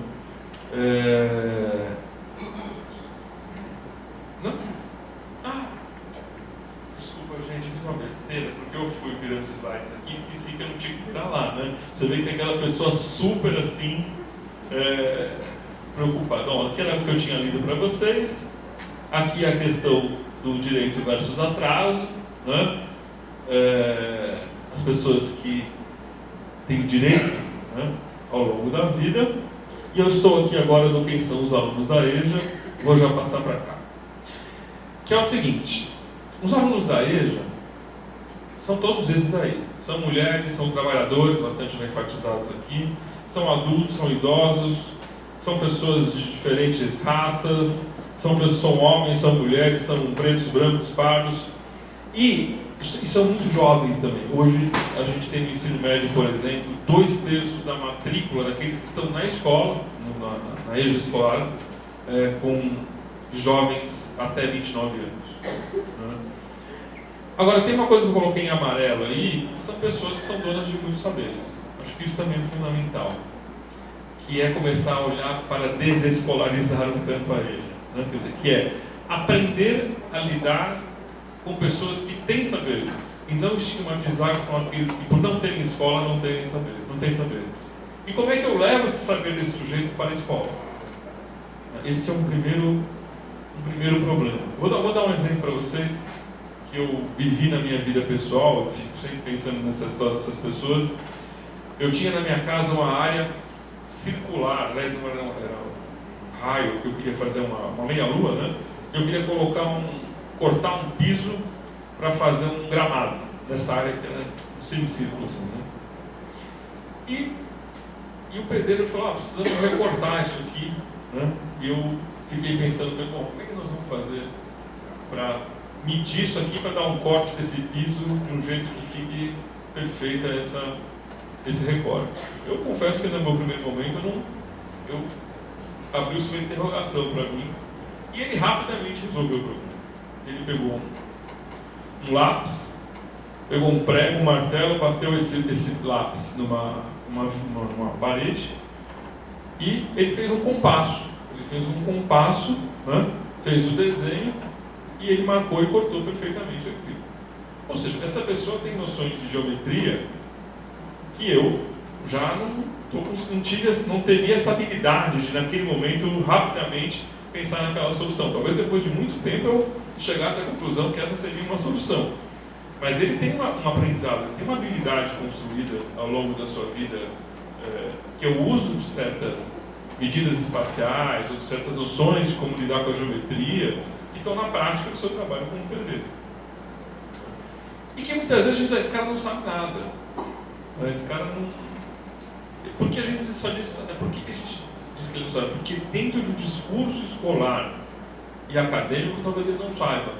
Speaker 3: Não? Desculpa, gente, fiz uma besteira, porque eu fui virando os slides aqui e esqueci que eu não tinha que estar lá, né? Você vê que aquela pessoa super assim, preocupada. Bom, aqui era o que eu tinha lido para vocês. Aqui a questão do direito versus atraso, né? As pessoas que têm o direito, né, ao longo da vida. E eu estou aqui agora no quem são os alunos da EJA, vou já passar para cá. Que é o seguinte: os alunos da EJA são todos esses aí. São mulheres, são trabalhadores, bastante enfatizados aqui, são adultos, são idosos, são pessoas de diferentes raças, são homens, são mulheres, são pretos, brancos, pardos, e são muito jovens também. Hoje a gente tem no ensino médio, por exemplo, 2/3 da matrícula daqueles que estão na escola, na EJA escolar, com jovens até 29 anos. Né? Agora, tem uma coisa que eu coloquei em amarelo aí, que são pessoas que são donas de muitos saberes. Acho que isso também é fundamental. que é começar a olhar para desescolarizar o canto-areja, né? Quer dizer, que é aprender a lidar com pessoas que têm saberes e não estigmatizar que são aqueles que, por não terem escola, não têm saberes. E como é que eu levo esse saber desse sujeito para a escola? Esse é um primeiro problema. Vou dar um exemplo para vocês que eu vivi na minha vida pessoal. Eu fico sempre pensando nessa história dessas pessoas. Eu tinha na minha casa uma área circular, aliás, era um raio, que eu queria fazer uma meia-lua, né? Eu queria cortar um piso para fazer um gramado nessa área que era um semicírculo assim, né? E o pedreiro falou, precisamos recortar isso aqui, né? E eu fiquei pensando, bom, como é que nós vamos fazer para medir isso aqui, para dar um corte desse piso de um jeito que fique perfeita esse recorte? Eu confesso que no meu primeiro momento eu abri uma interrogação para mim, e ele rapidamente resolveu o problema. Ele pegou um lápis, pegou um prego, um martelo, bateu esse lápis numa parede, e ele fez um compasso. Né? Fez o desenho, e ele marcou e cortou perfeitamente aquilo. Ou seja, essa pessoa tem noções de geometria que eu já não teria essa habilidade de, naquele momento, rapidamente pensar naquela solução. Talvez depois de muito tempo eu chegasse à conclusão que essa seria uma solução. Mas ele tem um aprendizado, ele tem uma habilidade construída ao longo da sua vida, que é o uso de certas medidas espaciais, ou de certas noções de como lidar com a geometria, que estão na prática do seu trabalho como pedreiro. E que muitas vezes a gente diz, esse cara não sabe nada. Esse cara não... Por que a gente só diz... Por que a gente diz que ele não sabe? Porque dentro do discurso escolar e acadêmico, talvez ele não saiba.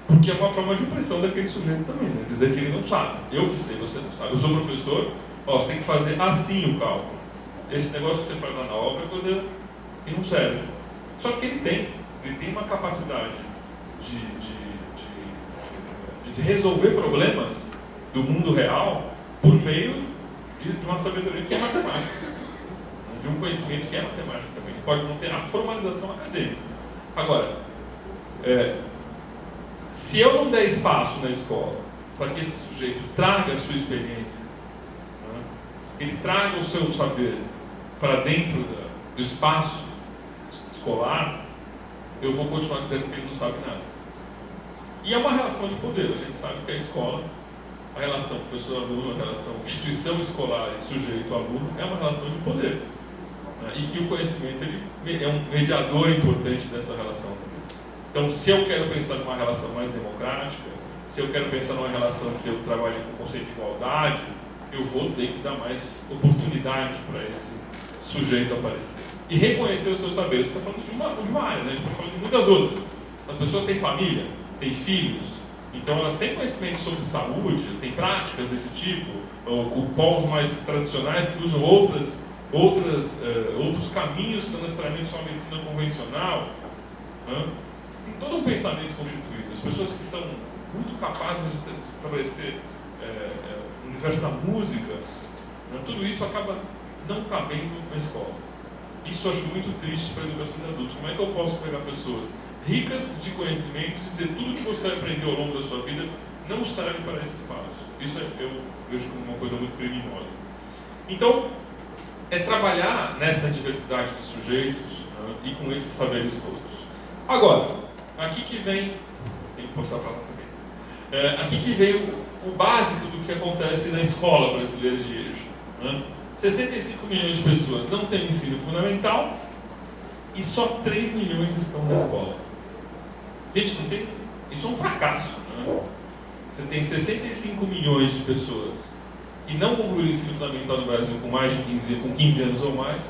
Speaker 3: Porque é uma forma de impressão daquele sujeito também, né? Dizer que ele não sabe. Eu que sei, você não sabe. Eu sou professor, você tem que fazer assim o cálculo. Esse negócio que você faz lá na obra é coisa que não serve. Só que ele tem uma capacidade de resolver problemas do mundo real por meio de uma sabedoria que é matemática, de um conhecimento que é matemática também. Ele pode não ter a formalização acadêmica. Agora, se eu não der espaço na escola para que esse sujeito traga a sua experiência, né, ele traga o seu saber para dentro do espaço escolar, eu vou continuar dizendo que ele não sabe nada. E é uma relação de poder. A gente sabe que a escola, a relação professor-aluno, a relação instituição escolar e sujeito-aluno é uma relação de poder, né? E que o conhecimento ele é um mediador importante dessa relação. Então, se eu quero pensar numa relação mais democrática, se eu quero pensar numa relação que eu trabalhe com o conceito de igualdade, eu vou ter que dar mais oportunidade para esse sujeito aparecer. E reconhecer os seus saberes. Você está falando de uma área, né? A gente está falando de muitas outras. As pessoas têm família, têm filhos, então elas têm conhecimento sobre saúde, têm práticas desse tipo, ou povos mais tradicionais que usam outros caminhos que não necessariamente são a medicina convencional. Né? Tem todo um pensamento constituído. As pessoas que são muito capazes de estabelecer o universo da música, né? Tudo isso acaba não cabendo na escola. Isso eu acho muito triste para a educação de adultos. Como é que eu posso pegar pessoas ricas de conhecimentos e dizer tudo que você aprendeu ao longo da sua vida não serve para esse espaço? Isso eu vejo como uma coisa muito criminosa. Então, é trabalhar nessa diversidade de sujeitos, né, e com esses saberes todos. Agora, aqui que vem... Tem que passar para lá também. Aqui que vem o básico do que acontece na escola brasileira de Ejo. Né? 65 milhões de pessoas não têm ensino fundamental e só 3 milhões estão na escola. Gente, não tem... Isso é um fracasso. Né? Você tem 65 milhões de pessoas que não concluíram o ensino fundamental no Brasil com mais de 15 anos ou mais,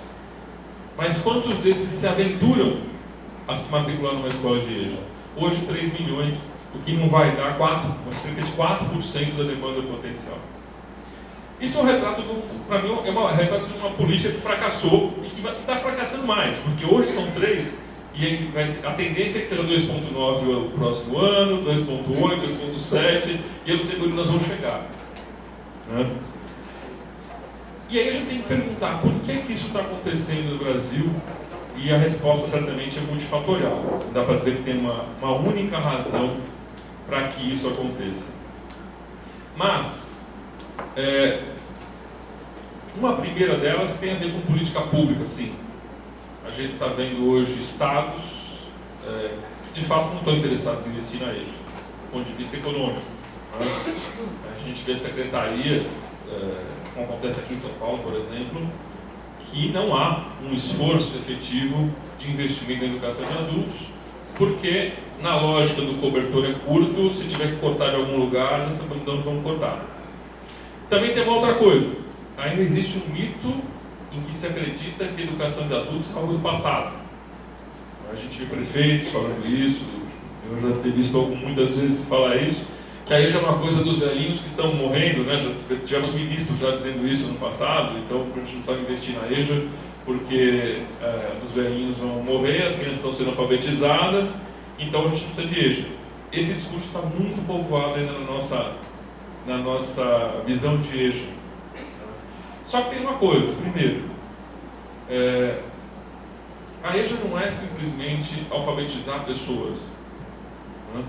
Speaker 3: mas quantos desses se aventuram a se matricular numa escola de EJA? Hoje 3 milhões, o que não vai dar cerca de 4% da demanda potencial. Isso é um retrato, para mim, é um retrato de uma política que fracassou e que está fracassando mais, porque hoje são 3 e a tendência é que seja 2,9 o próximo ano, 2,8, 2,7, e eu não sei quando nós vamos chegar. Né? E aí a gente tem que perguntar por que isso está acontecendo no Brasil, e a resposta certamente é multifatorial. Não dá para dizer que tem uma única razão para que isso aconteça. Mas, uma primeira delas tem a ver com política pública, sim. A gente está vendo hoje estados que de fato não estão interessados em investir na EJA, do ponto de vista econômico. A gente vê secretarias, como acontece aqui em São Paulo, por exemplo, que não há um esforço efetivo de investimento em educação de adultos, porque na lógica do cobertor é curto, se tiver que cortar em algum lugar, nós não vamos cortar. Também tem uma outra coisa, ainda existe um mito em que se acredita que a educação de adultos é algo do passado. A gente vê prefeitos falando isso, eu já tenho visto muitas vezes falar isso, que a EJA é uma coisa dos velhinhos que estão morrendo, né? Já tivemos ministros já dizendo isso no passado, então a gente não sabe investir na EJA, porque os velhinhos vão morrer, as crianças estão sendo alfabetizadas, então a gente não precisa de EJA. Esse discurso está muito povoado ainda na nossa visão de EJA. Só que tem uma coisa, primeiro, a EJA não é simplesmente alfabetizar pessoas. Né?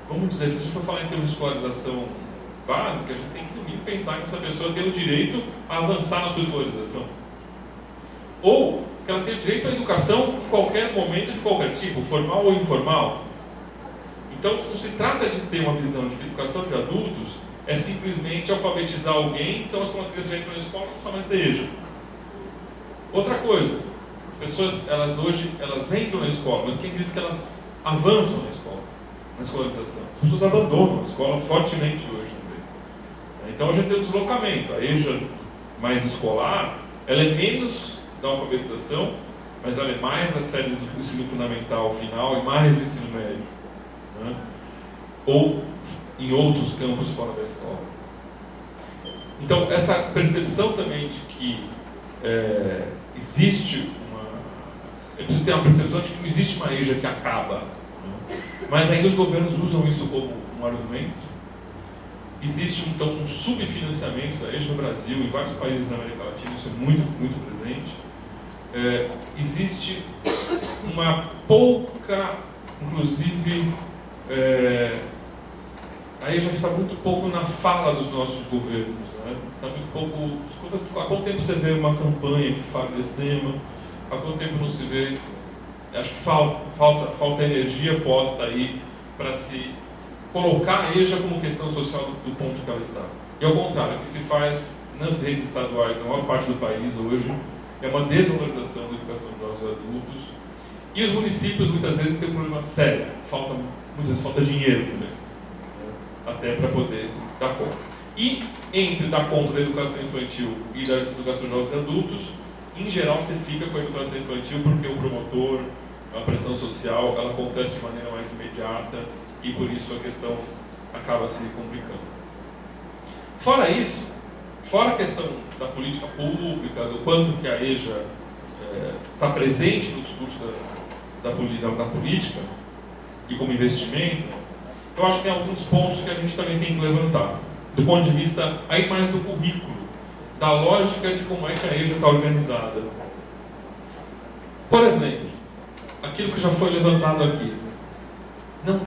Speaker 3: Vamos dizer, se a gente for falar em termos de escolarização básica, a gente tem que no mínimo pensar que essa pessoa tem o direito a avançar na sua escolarização. Ou que ela tem o direito à educação em qualquer momento, de qualquer tipo, formal ou informal. Então, não se trata de ter uma visão de que educação de adultos é simplesmente alfabetizar alguém, então as crianças já entram na escola, não são mais da EJA. Outra coisa, as pessoas, hoje entram na escola, mas quem diz que elas avançam na escola? Na escolarização. As pessoas abandonam a escola fortemente hoje. Então a gente tem um deslocamento. A EJA mais escolar, ela é menos da alfabetização, mas ela é mais das séries do ensino fundamental final e mais do ensino médio. Né? Ou em outros campos fora da escola. Então essa percepção também de que existe eu preciso ter uma percepção de que não existe uma EJA que acaba. Mas ainda os governos usam isso como um argumento. Existe então um subfinanciamento da EJA no Brasil, em vários países da América Latina, isso é muito, muito presente. Existe uma pouca, inclusive, a EJA está muito pouco na fala dos nossos governos. Né? Está muito pouco. Há quanto tempo você vê uma campanha que fala desse tema? Há quanto tempo não se vê? Acho que falta energia posta aí para se colocar a EJA como questão social do ponto que ela está. E ao contrário, o que se faz nas redes estaduais, na maior parte do país hoje, é uma desvalorização da educação de jovens adultos. E os municípios muitas vezes têm um problema sério, muitas vezes falta dinheiro também, até para poder dar conta. E entre dar conta da educação infantil e da educação de jovens adultos, em geral você fica com a educação infantil porque o promotor, a pressão social, ela acontece de maneira mais imediata e por isso a questão acaba se complicando. Fora isso, fora a questão da política pública, do quanto que a EJA está presente no discurso da política e como investimento, eu acho que tem alguns pontos que a gente também tem que levantar, do ponto de vista aí mais do currículo, da lógica de como é que a EJA está organizada. Por exemplo, aquilo que já foi levantado aqui, não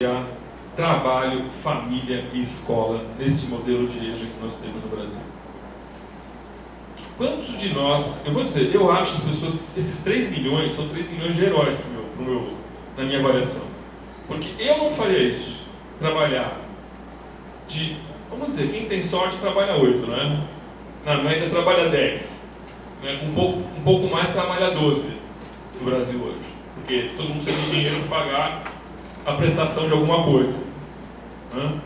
Speaker 3: há trabalho, família e escola nesse modelo de EJA que nós temos no Brasil. Quantos de nós, eu vou dizer, eu acho que as pessoas, esses 3 milhões são 3 milhões de heróis na minha avaliação. Porque eu não faria isso, trabalhar vamos dizer, quem tem sorte trabalha 8, né? Na média trabalha 10. Né? Um pouco mais trabalha 12 no Brasil hoje. Porque todo mundo precisa de dinheiro para pagar a prestação de alguma coisa. Né?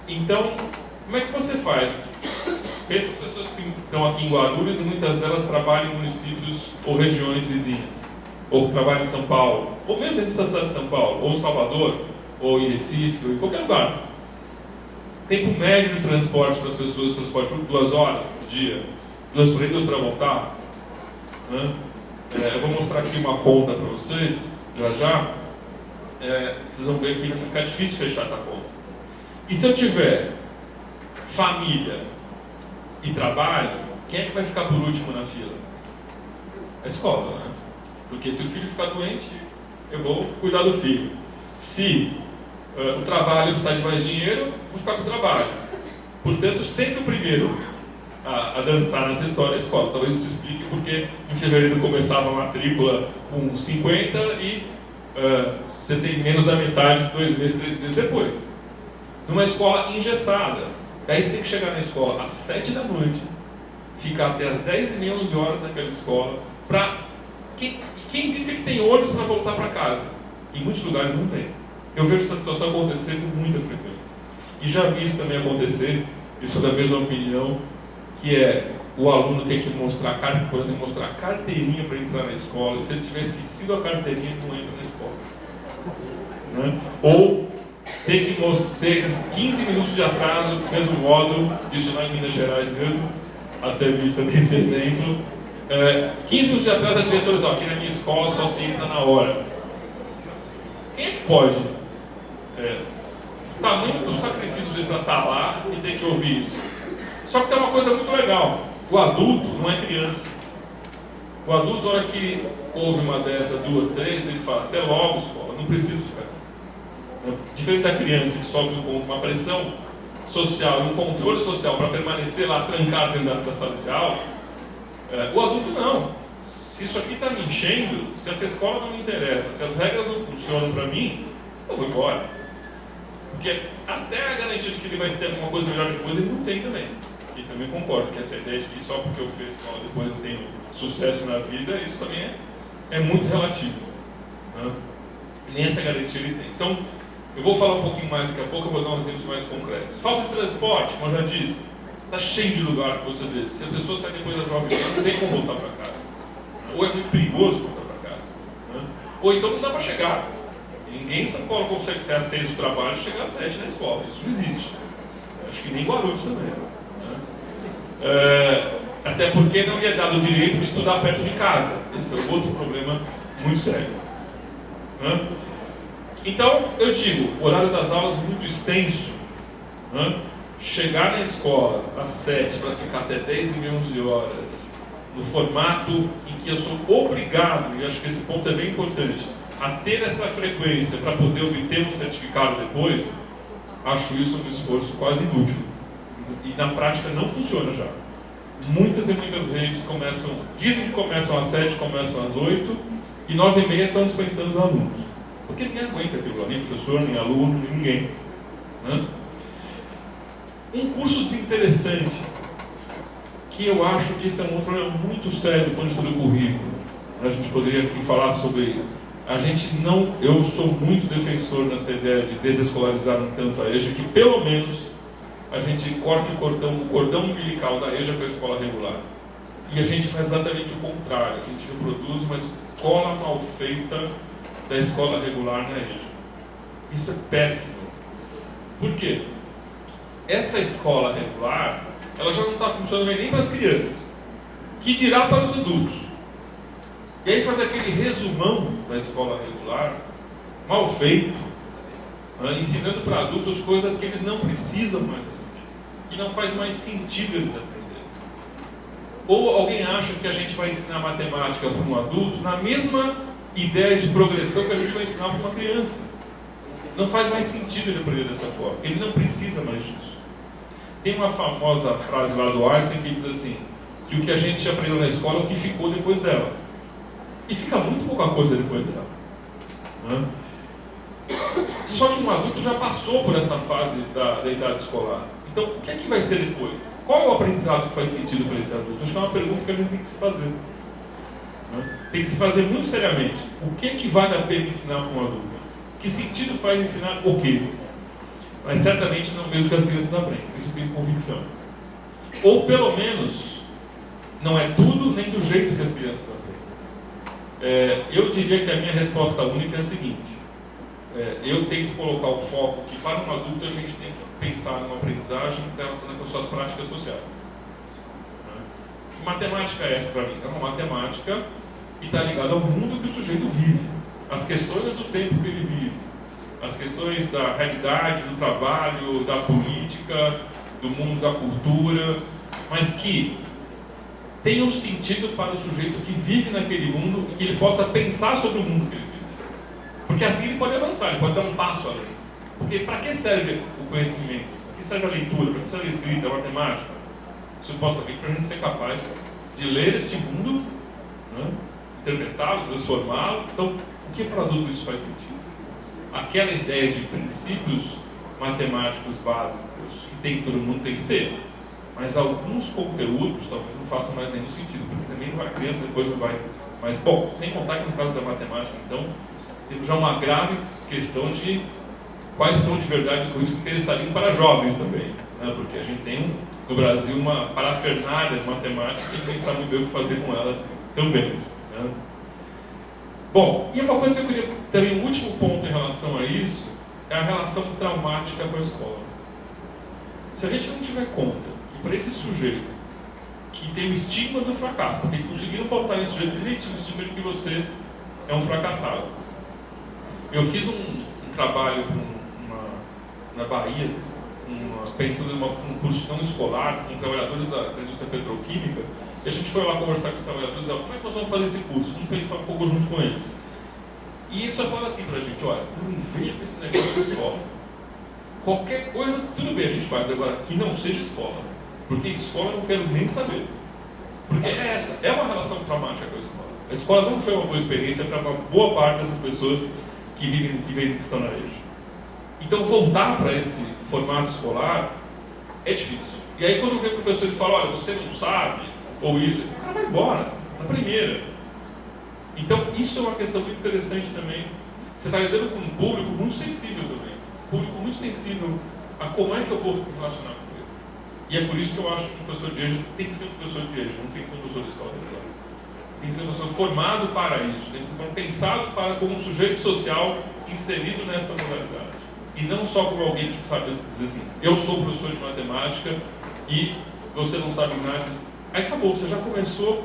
Speaker 3: Então, como é que você faz? Essas pessoas que estão aqui em Guarulhos e muitas delas trabalham em municípios ou regiões vizinhas. Ou que trabalham em São Paulo, ou mesmo dentro da cidade de São Paulo, ou em Salvador, ou em Recife, ou em qualquer lugar. Tempo médio de transporte para as pessoas, transporte por 2 horas por dia, 2 para ir, 2 para voltar. Né? Eu vou mostrar aqui uma conta para vocês, já. Vocês vão ver que vai ficar difícil fechar essa conta. E se eu tiver família e trabalho, quem é que vai ficar por último na fila? A escola, né? Porque se o filho ficar doente, eu vou cuidar do filho. Se o trabalho precisa de mais dinheiro, vou ficar com o trabalho. Portanto, sempre o primeiro a dançar nessa história é a escola. Talvez isso explique porque em fevereiro começava a matrícula com 50 e você tem menos da metade, 2 meses, 3 meses depois. Numa escola engessada. Daí você tem que chegar na escola às 7 da noite, ficar até às 10h30, 11 horas naquela escola, para... Quem disse que tem ônibus para voltar para casa? Em muitos lugares não tem. Eu vejo essa situação acontecer com muita frequência. E já vi isso também acontecer, eu sou da mesma opinião, que é o aluno tem que mostrar, por exemplo, mostrar a carteirinha para entrar na escola, e se ele tiver esquecido a carteirinha, ele não entra na escola. Né? Ou tem que ter 15 minutos de atraso, do mesmo modo, isso lá em Minas Gerais mesmo, até vista desse exemplo, 15 minutos de atraso a diretores, aqui na minha escola só se entra na hora. Quem é que pode? O tamanho do sacrifício de estar lá e ter que ouvir isso. Só que tem uma coisa muito legal, o adulto não é criança. O adulto, na hora que ouve uma dessas, 2, 3, ele fala, até logo escola, não preciso ficar. Diferente da criança que sofre uma pressão social, um controle social para permanecer lá trancado dentro da sala de aula, o adulto não. Se isso aqui está me enchendo, se essa escola não me interessa, se as regras não funcionam para mim, eu vou embora. Porque até a garantia de que ele vai ter alguma coisa melhor depois, ele não tem também. E também concordo que essa ideia de que só porque eu fiz escola depois eu tenho sucesso na vida, isso também é muito relativo. Né? E nem essa garantia ele tem. Então, eu vou falar um pouquinho mais daqui a pouco, eu vou dar uns exemplos mais concretos. Falta de transporte, como eu já disse, está cheio de lugar que você vê. Se a pessoa sai depois das 9 horas, não tem como voltar para casa. Ou é muito perigoso voltar para casa. Né? Ou então não dá para chegar. Ninguém em São Paulo consegue sair às 6 do trabalho e chegar às 7 na escola. Isso não existe. Acho que nem Guarulhos também. Né? Até porque não lhe é dado o direito de estudar perto de casa. Esse é outro problema muito sério. Né? Então, eu digo, o horário das aulas é muito extenso. Né? Chegar na escola às 7 para ficar até 10h30, 11 horas, no formato em que eu sou obrigado, e acho que esse ponto é bem importante, a ter essa frequência para poder obter um certificado depois, acho isso um esforço quase inútil. E na prática não funciona já. Muitas e muitas redes dizem que começam às 7, começam às 8, e 9h30 estão dispensando os alunos. Porque ninguém aguenta aquilo, nem professor, nem aluno, nem ninguém. Né? Um curso desinteressante, que eu acho que esse é um problema muito sério do ponto de vista do currículo. A gente poderia aqui falar sobre... Eu sou muito defensor nessa ideia de desescolarizar um tanto a EJA, que pelo menos a gente corte o cordão umbilical da EJA com a escola regular. E a gente faz exatamente o contrário, a gente reproduz uma escola mal feita da escola regular na EJA. Isso é péssimo. Por quê? Essa escola regular, ela já não está funcionando nem para as crianças, que dirá para os adultos. E aí faz aquele resumão da escola regular, mal feito, ensinando para adultos coisas que eles não precisam mais aprender, que não faz mais sentido eles aprenderem. Ou alguém acha que a gente vai ensinar matemática para um adulto na mesma ideia de progressão que a gente vai ensinar para uma criança. Não faz mais sentido ele aprender dessa forma, ele não precisa mais disso. Tem uma famosa frase lá do Einstein que diz assim, que o que a gente aprendeu na escola é o que ficou depois dela. E fica muito pouca coisa depois dela. Né? Só que um adulto já passou por essa fase da idade escolar. Então, o que é que vai ser depois? Qual é o aprendizado que faz sentido para esse adulto? Acho que é uma pergunta que a gente tem que se fazer. Né? Tem que se fazer muito seriamente. O que é que vale a pena ensinar para um adulto? Que sentido faz ensinar o quê? Mas certamente não mesmo que as crianças aprendem. Isso eu tenho convicção. Ou pelo menos, não é tudo nem do jeito que as crianças aprendem. Eu diria que a minha resposta única é a seguinte. Eu tento colocar o foco que para um adulto a gente tem que pensar numa aprendizagem com as suas práticas sociais. Que matemática é essa para mim? É uma matemática que está ligada ao mundo que o sujeito vive. As questões do tempo que ele vive. As questões da realidade, do trabalho, da política, do mundo da cultura, mas que tenham sentido para o sujeito que vive naquele mundo e que ele possa pensar sobre o mundo que ele vive. Porque assim ele pode avançar, ele pode dar um passo além. Porque para que serve o conhecimento? Para que serve a leitura? Para que serve a escrita, a matemática? Supostamente para a gente ser capaz de ler este mundo, né? Interpretá-lo, transformá-lo. Então, o que para adulto isso faz sentido? Aquela ideia de princípios matemáticos básicos que tem que todo mundo tem que ter. Mas alguns conteúdos talvez não façam mais nenhum sentido, porque também a criança depois não vai. Mas, bom, sem contar que no caso da matemática, então, temos já uma grave questão de quais são de verdade os currículos que interessariam para jovens também, né? Porque a gente tem no Brasil uma parafernália de matemática e tem que pensar muito bem o que fazer com ela também, né? Bom, e uma coisa que eu queria também, um último ponto em relação a isso, é a relação traumática com a escola. Se a gente não tiver conta que para esse sujeito que tem o estigma do fracasso, porque conseguiram botar nesse sujeito direitinho o estigma de que você é um fracassado. Eu fiz um trabalho na Bahia, pensando num curso não escolar, com trabalhadores da indústria petroquímica, e a gente foi lá conversar com os trabalhadores, como é que nós vamos fazer esse curso? Vamos pensar um pouco junto com eles. E eles só falam assim pra gente, olha, não inventa esse negócio de escola. Qualquer coisa, tudo bem a gente faz, agora que não seja escola. Porque escola eu não quero nem saber. Porque é uma relação traumática com a escola. A escola não foi uma boa experiência para uma boa parte dessas pessoas que estão na rede. Então voltar para esse formato escolar é difícil. E aí quando vem o professor e fala, olha, você não sabe, ou isso, o cara vai embora, na primeira. Então isso é uma questão muito interessante também. Você está lidando com um público muito sensível também. Um público muito sensível a como é que eu vou me relacionar com ele. E é por isso que eu acho que o professor de EJA tem que ser um professor de EJA, não tem que ser um professor de escola. Tem que ser um professor formado para isso, tem que ser pensado como um sujeito social inserido nesta modalidade. E não só como alguém que sabe dizer assim, eu sou professor de matemática e você não sabe nada. Aí acabou, você já começou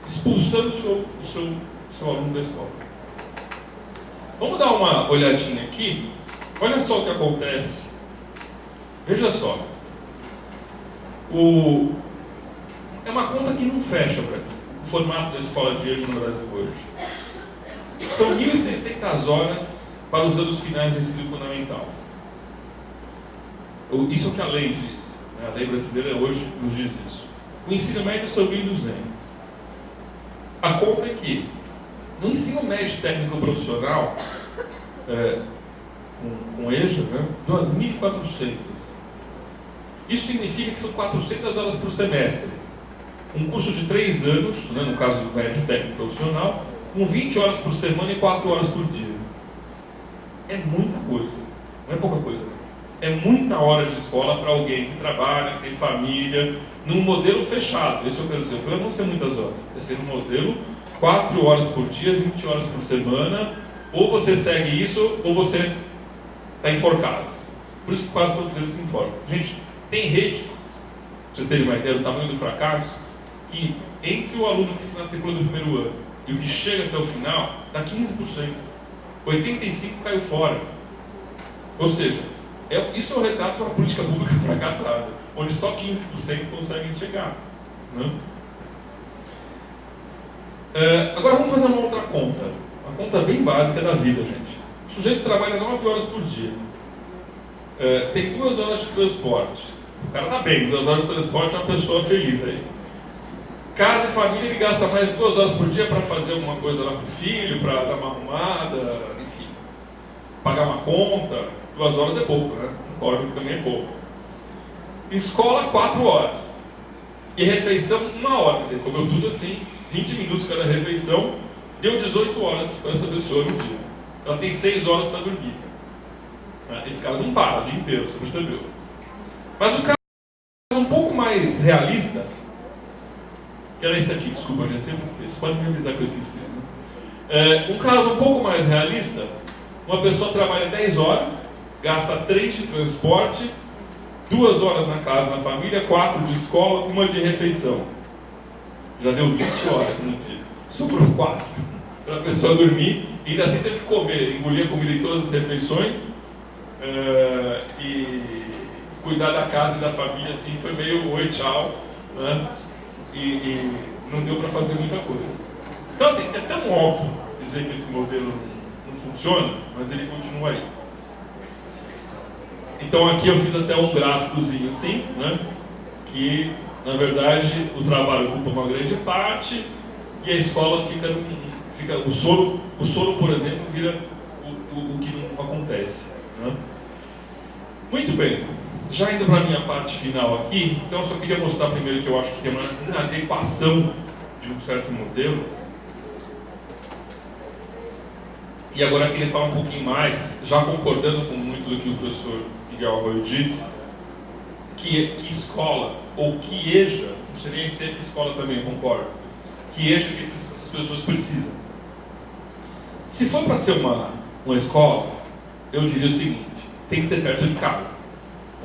Speaker 3: expulsando o seu aluno da escola. Vamos dar uma olhadinha aqui. Olha só o que acontece. Veja só. É uma conta que não fecha para mim. O formato da escola de EJA no Brasil hoje. São 1.600 horas para os anos finais do ensino fundamental. Isso é o que a lei diz. Né? A lei brasileira hoje nos diz isso. O ensino médio são 1.200. A conta é que no ensino médio técnico profissional, com EJA, né, 2.400. Isso significa que são 400 horas por semestre. Um curso de 3 anos, né, no caso do médio técnico profissional, com 20 horas por semana e 4 horas por dia. É muita coisa, não é pouca coisa. É muita hora de escola para alguém que trabalha, que tem família, num modelo fechado. Isso eu quero dizer, para não ser muitas horas. É ser um modelo 4 horas por dia, 20 horas por semana, ou você segue isso, ou você está enforcado. Por isso que quase todos eles se enforcam. Gente, tem redes, para vocês terem uma ideia do tamanho do fracasso, que entre o aluno que se matricula no primeiro ano e o que chega até o final, dá 15%. 85% caiu fora. Ou seja, isso é um retrato de uma política pública fracassada, onde só 15% conseguem chegar. Né? Agora vamos fazer uma outra conta. Uma conta bem básica da vida, gente. O sujeito trabalha 9 horas por dia. Tem 2 horas de transporte. O cara está bem, 2 horas de transporte é uma pessoa feliz aí. Casa e família, ele gasta mais 2 horas por dia para fazer alguma coisa lá pro filho, para dar uma arrumada, enfim, pagar uma conta. 2 horas é pouco, né? Concordo que também é pouco. Escola, 4 horas. E refeição, 1 hora. Quer dizer, comeu tudo assim, 20 minutos cada refeição, deu 18 horas para essa pessoa no dia. Ela tem 6 horas para dormir. Esse cara não para o dia inteiro, você percebeu? Mas o caso um pouco mais realista, que era esse aqui, desculpa, eu sempre esqueço, pode me avisar que eu esqueci. Né? Um caso um pouco mais realista, uma pessoa trabalha 10 horas, gasta 3 de transporte, 2 horas na casa, na família, 4 de escola, 1 de refeição. Já deu 20 horas no dia. Sobrou 4 para a pessoa dormir e ainda assim teve que comer, engolir a comida em todas as refeições e cuidar da casa e da família, assim, foi meio oi, tchau, né? E não deu para fazer muita coisa. Então, assim, é tão óbvio dizer que esse modelo não funciona, mas ele continua aí. Então, aqui eu fiz até um gráficozinho assim, né? Que, na verdade, o trabalho ocupa uma grande parte e a escola fica o sono, por exemplo, vira o que não acontece, né? Muito bem, já indo para a minha parte final aqui, então eu só queria mostrar primeiro que eu acho que tem uma inadequação de um certo modelo. E agora eu queria falar um pouquinho mais, já concordando com muito do que o professor Miguel Arroio disse, que escola, ou que EJA, não sei nem se é que escola também, concordo, que EJA que essas pessoas precisam. Se for para ser uma escola, eu diria o seguinte, tem que ser perto de casa.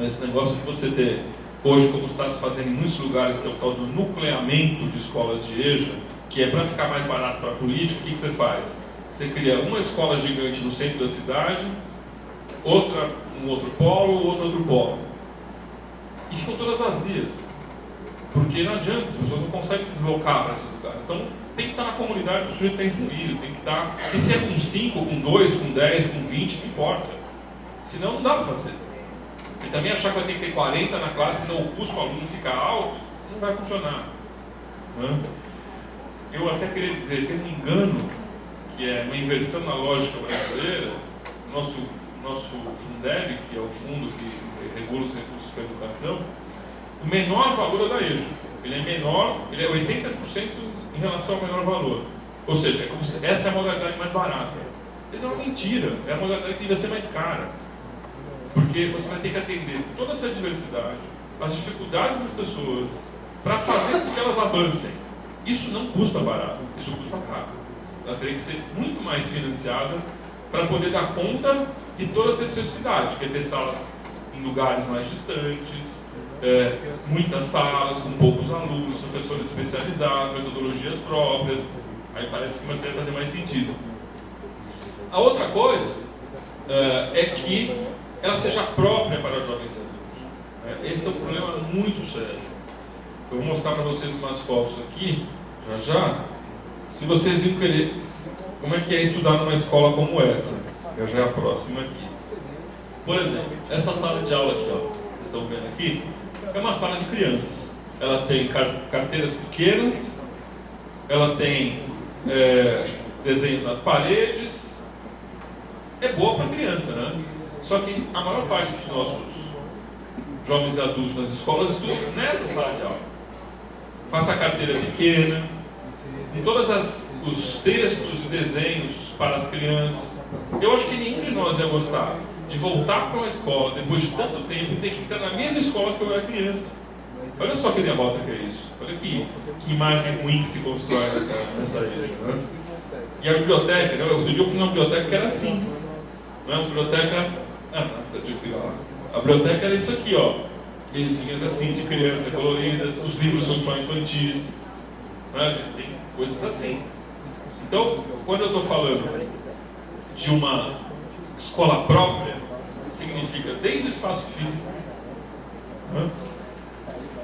Speaker 3: Esse negócio de você ter, hoje, como está se fazendo em muitos lugares, que é o tal do nucleamento de escolas de EJA, que é para ficar mais barato para a política, o que você faz? Você cria uma escola gigante no centro da cidade, outra um outro polo, outro polo. E ficam todas vazias. Porque não adianta, as pessoas não conseguem se deslocar para esse lugar. Então, tem que estar na comunidade que o sujeito está inserido, tem que estar... E se é com 5, com 2, com 10, com 20, não importa. Senão não dá para fazer. E também achar que vai ter que ter 40 na classe, senão o custo do aluno fica alto, não vai funcionar. Né? Eu até queria dizer, tem um engano, que é uma inversão na lógica brasileira, nosso Fundeb, que é o fundo que regula os recursos para a educação, o menor valor é da EJA. Ele é menor, ele é 80% em relação ao menor valor. Ou seja, essa é a modalidade mais barata. Isso é uma mentira, é a modalidade que devia ser mais cara. Porque você vai ter que atender toda essa diversidade, as dificuldades das pessoas, para fazer com que elas avancem. Isso não custa barato, isso custa caro. Ela teria que ser muito mais financiada para poder dar conta de toda essa especificidade, que é ter salas em lugares mais distantes, muitas salas com poucos alunos, professores especializados, metodologias próprias. Aí parece que começa a fazer mais sentido. A outra coisa é que ela seja própria para jovens adultos. Esse é um problema muito sério. Eu vou mostrar para vocês umas fotos aqui, já, se vocês iam querer, como é que é estudar numa escola como essa. Já é a próxima aqui. Por exemplo, essa sala de aula aqui, ó, vocês estão vendo aqui, é uma sala de crianças. Ela tem carteiras pequenas, ela tem desenhos nas paredes, é boa para criança, né? Só que a maior parte dos nossos jovens e adultos nas escolas estudam nessa sala de aula. Com essa carteira pequena, com todos os textos e desenhos para as crianças. Eu acho que nenhum de nós ia gostar de voltar para uma escola depois de tanto tempo e ter que ficar na mesma escola que eu era criança. Olha só que derrota que é isso. Olha que imagem ruim que se constrói nessa ilha. Né? E a biblioteca, né? Outro dia eu fui numa biblioteca que era assim. Não é uma biblioteca... A biblioteca era isso aqui, ó. Mesinhas assim, de criança, coloridas, os livros são só infantis. Né? A gente tem coisas assim. Então, quando eu estou falando de uma escola própria, significa desde o espaço físico, né,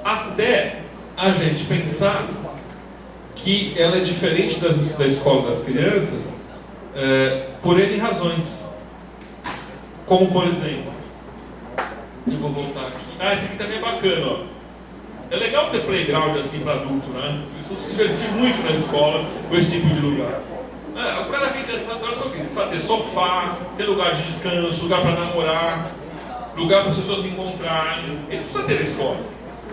Speaker 3: até a gente pensar que ela é diferente da escola das crianças por N razões. Como, por exemplo, eu vou voltar aqui. Esse aqui também é bacana, ó. É legal ter playground assim para adulto, né? Isso se divertir muito na escola com esse tipo de lugar. O cara vem dessa para ter sofá, ter lugar de descanso, lugar para namorar, lugar para as pessoas se encontrarem. Isso precisa ter na escola.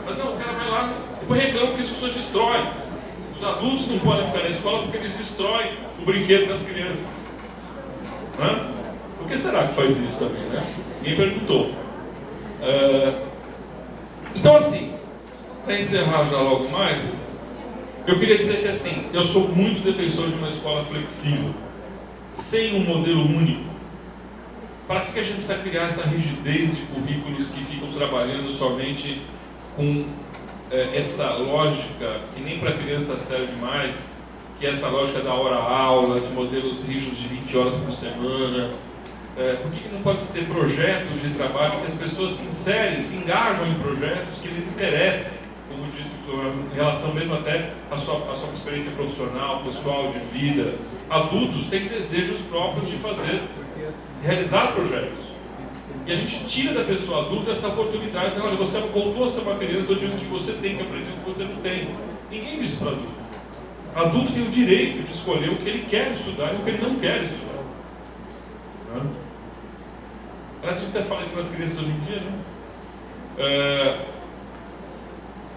Speaker 3: Mas não, o cara vai lá, depois reclama que as pessoas destroem. Os adultos não podem ficar na escola porque eles destroem o brinquedo das crianças. Né? Por que será que faz isso também, né? Ninguém perguntou. Então, assim, para encerrar já logo mais, eu queria dizer que, assim, eu sou muito defensor de uma escola flexível, sem um modelo único. Para que a gente precisa criar essa rigidez de currículos que ficam trabalhando somente com essa lógica, que nem para criança serve mais, que é essa lógica da hora-aula, de modelos rígidos de 20 horas por semana. Por que não pode ter projetos de trabalho que as pessoas se inserem, se engajam em projetos que lhes interessem? Como eu disse, em relação mesmo até à sua experiência profissional, pessoal, de vida. Adultos têm desejos próprios de realizar projetos. E a gente tira da pessoa adulta essa oportunidade de dizer, olha, você voltou a ser uma criança, eu digo que você tem que aprender o que você não tem. Ninguém diz para adulto. Adulto tem o direito de escolher o que ele quer estudar e o que ele não quer estudar. Parece que a gente até fala isso para as crianças hoje em dia, né?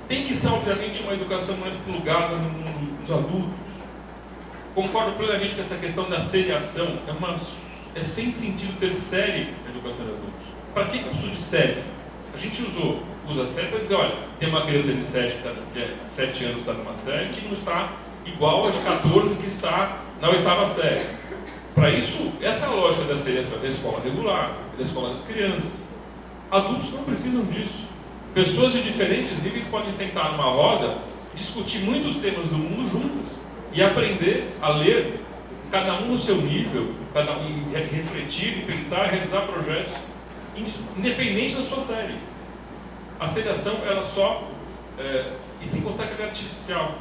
Speaker 3: Tem que ser, obviamente, uma educação mais plugada no mundo dos adultos. Concordo plenamente com essa questão da seriação. É sem sentido ter série na educação de adultos. Para que eu preciso de série? A gente usa série para dizer, olha, tem uma criança de 7 anos que está numa série que não está igual a de 14 que está na 8ª série. Para isso, essa é a lógica da seriação, da escola regular, da escola das crianças. Adultos não precisam disso. Pessoas de diferentes níveis podem sentar numa roda, discutir muitos temas do mundo juntas e aprender a ler, cada um no seu nível, cada um refletir e pensar, realizar projetos, independente da sua série. A seriação, ela só, e sem contar que ela é artificial.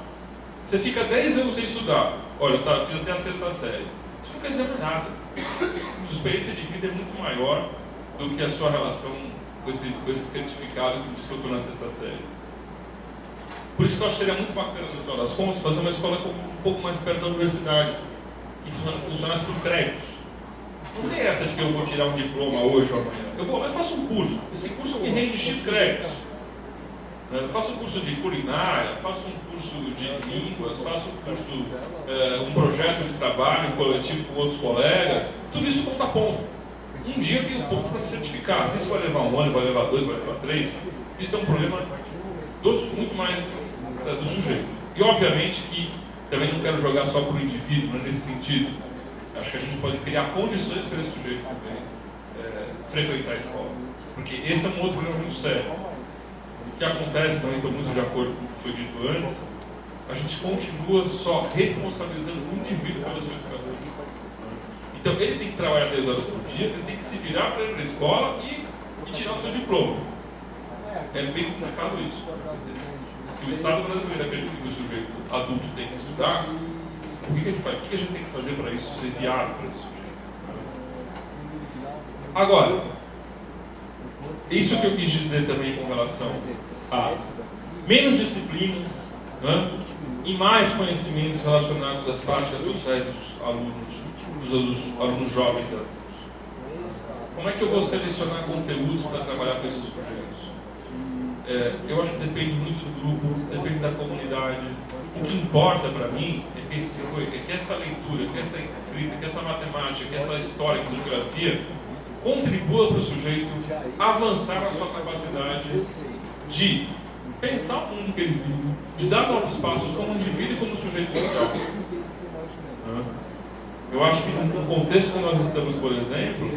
Speaker 3: Você fica 10 anos sem estudar. Olha, eu fiz até a 6ª série. Isso não quer dizer nada. Sua experiência de vida é muito maior do que a sua relação com esse certificado que diz que eu estou na 6ª série. Por isso que eu acho que seria muito bacana, no final das contas, fazer uma escola um pouco mais perto da universidade, que funcionasse por créditos. Não tem essa de que eu vou tirar um diploma hoje ou amanhã. Eu vou lá e faço um curso. Esse curso me rende X créditos. Eu faço um curso de culinária, faço um curso de línguas, faço um projeto de trabalho coletivo com outros colegas. Tudo isso conta ponto. Um dia eu tenho ponto para me certificar. Se isso vai levar 1 ano, vai levar 2, vai levar 3, isso é um problema muito mais do sujeito. E obviamente que também não quero jogar só para o indivíduo, né, nesse sentido. Acho que a gente pode criar condições para esse sujeito também frequentar a escola. Porque esse é um outro problema muito sério. O que acontece, também estou muito de acordo com o que foi dito antes, a gente continua só responsabilizando o indivíduo pela sua educação. Então ele tem que trabalhar 10 horas por dia, ele tem que se virar para ir para a escola e tirar o seu diploma. É bem complicado isso. Se o Estado brasileiro acredita que o sujeito adulto tem que estudar, o que a gente faz? O que a gente tem que fazer para isso ser viável para esse sujeito? Agora, isso que eu quis dizer também com relação a menos disciplinas, né, e mais conhecimentos relacionados às práticas sociais dos alunos jovens e adultos. Como é que eu vou selecionar conteúdos para trabalhar com esses sujeitos? Eu acho que depende muito do grupo, depende da comunidade. O que importa para mim é que essa leitura, que essa escrita, que essa matemática, que essa história, que essa geografia contribua para o sujeito avançar na sua capacidade de pensar o mundo que ele vive, de dar novos passos como indivíduo e como sujeito social. Eu acho que no contexto que nós estamos, por exemplo,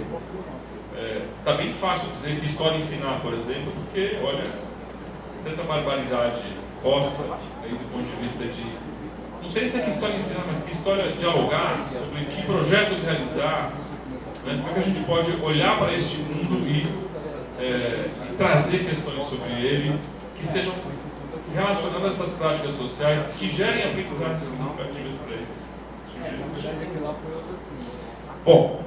Speaker 3: está bem fácil dizer que história ensinar, por exemplo, porque, olha, tanta barbaridade posta aí do ponto de vista de, não sei se é que história ensinar, mas que história dialogar, sobre que projetos realizar, né? Como é que a gente pode olhar para este mundo e trazer questões sobre ele que sejam relacionadas a essas práticas sociais que gerem aprendizagens significativas para esses sujeitos. Bom,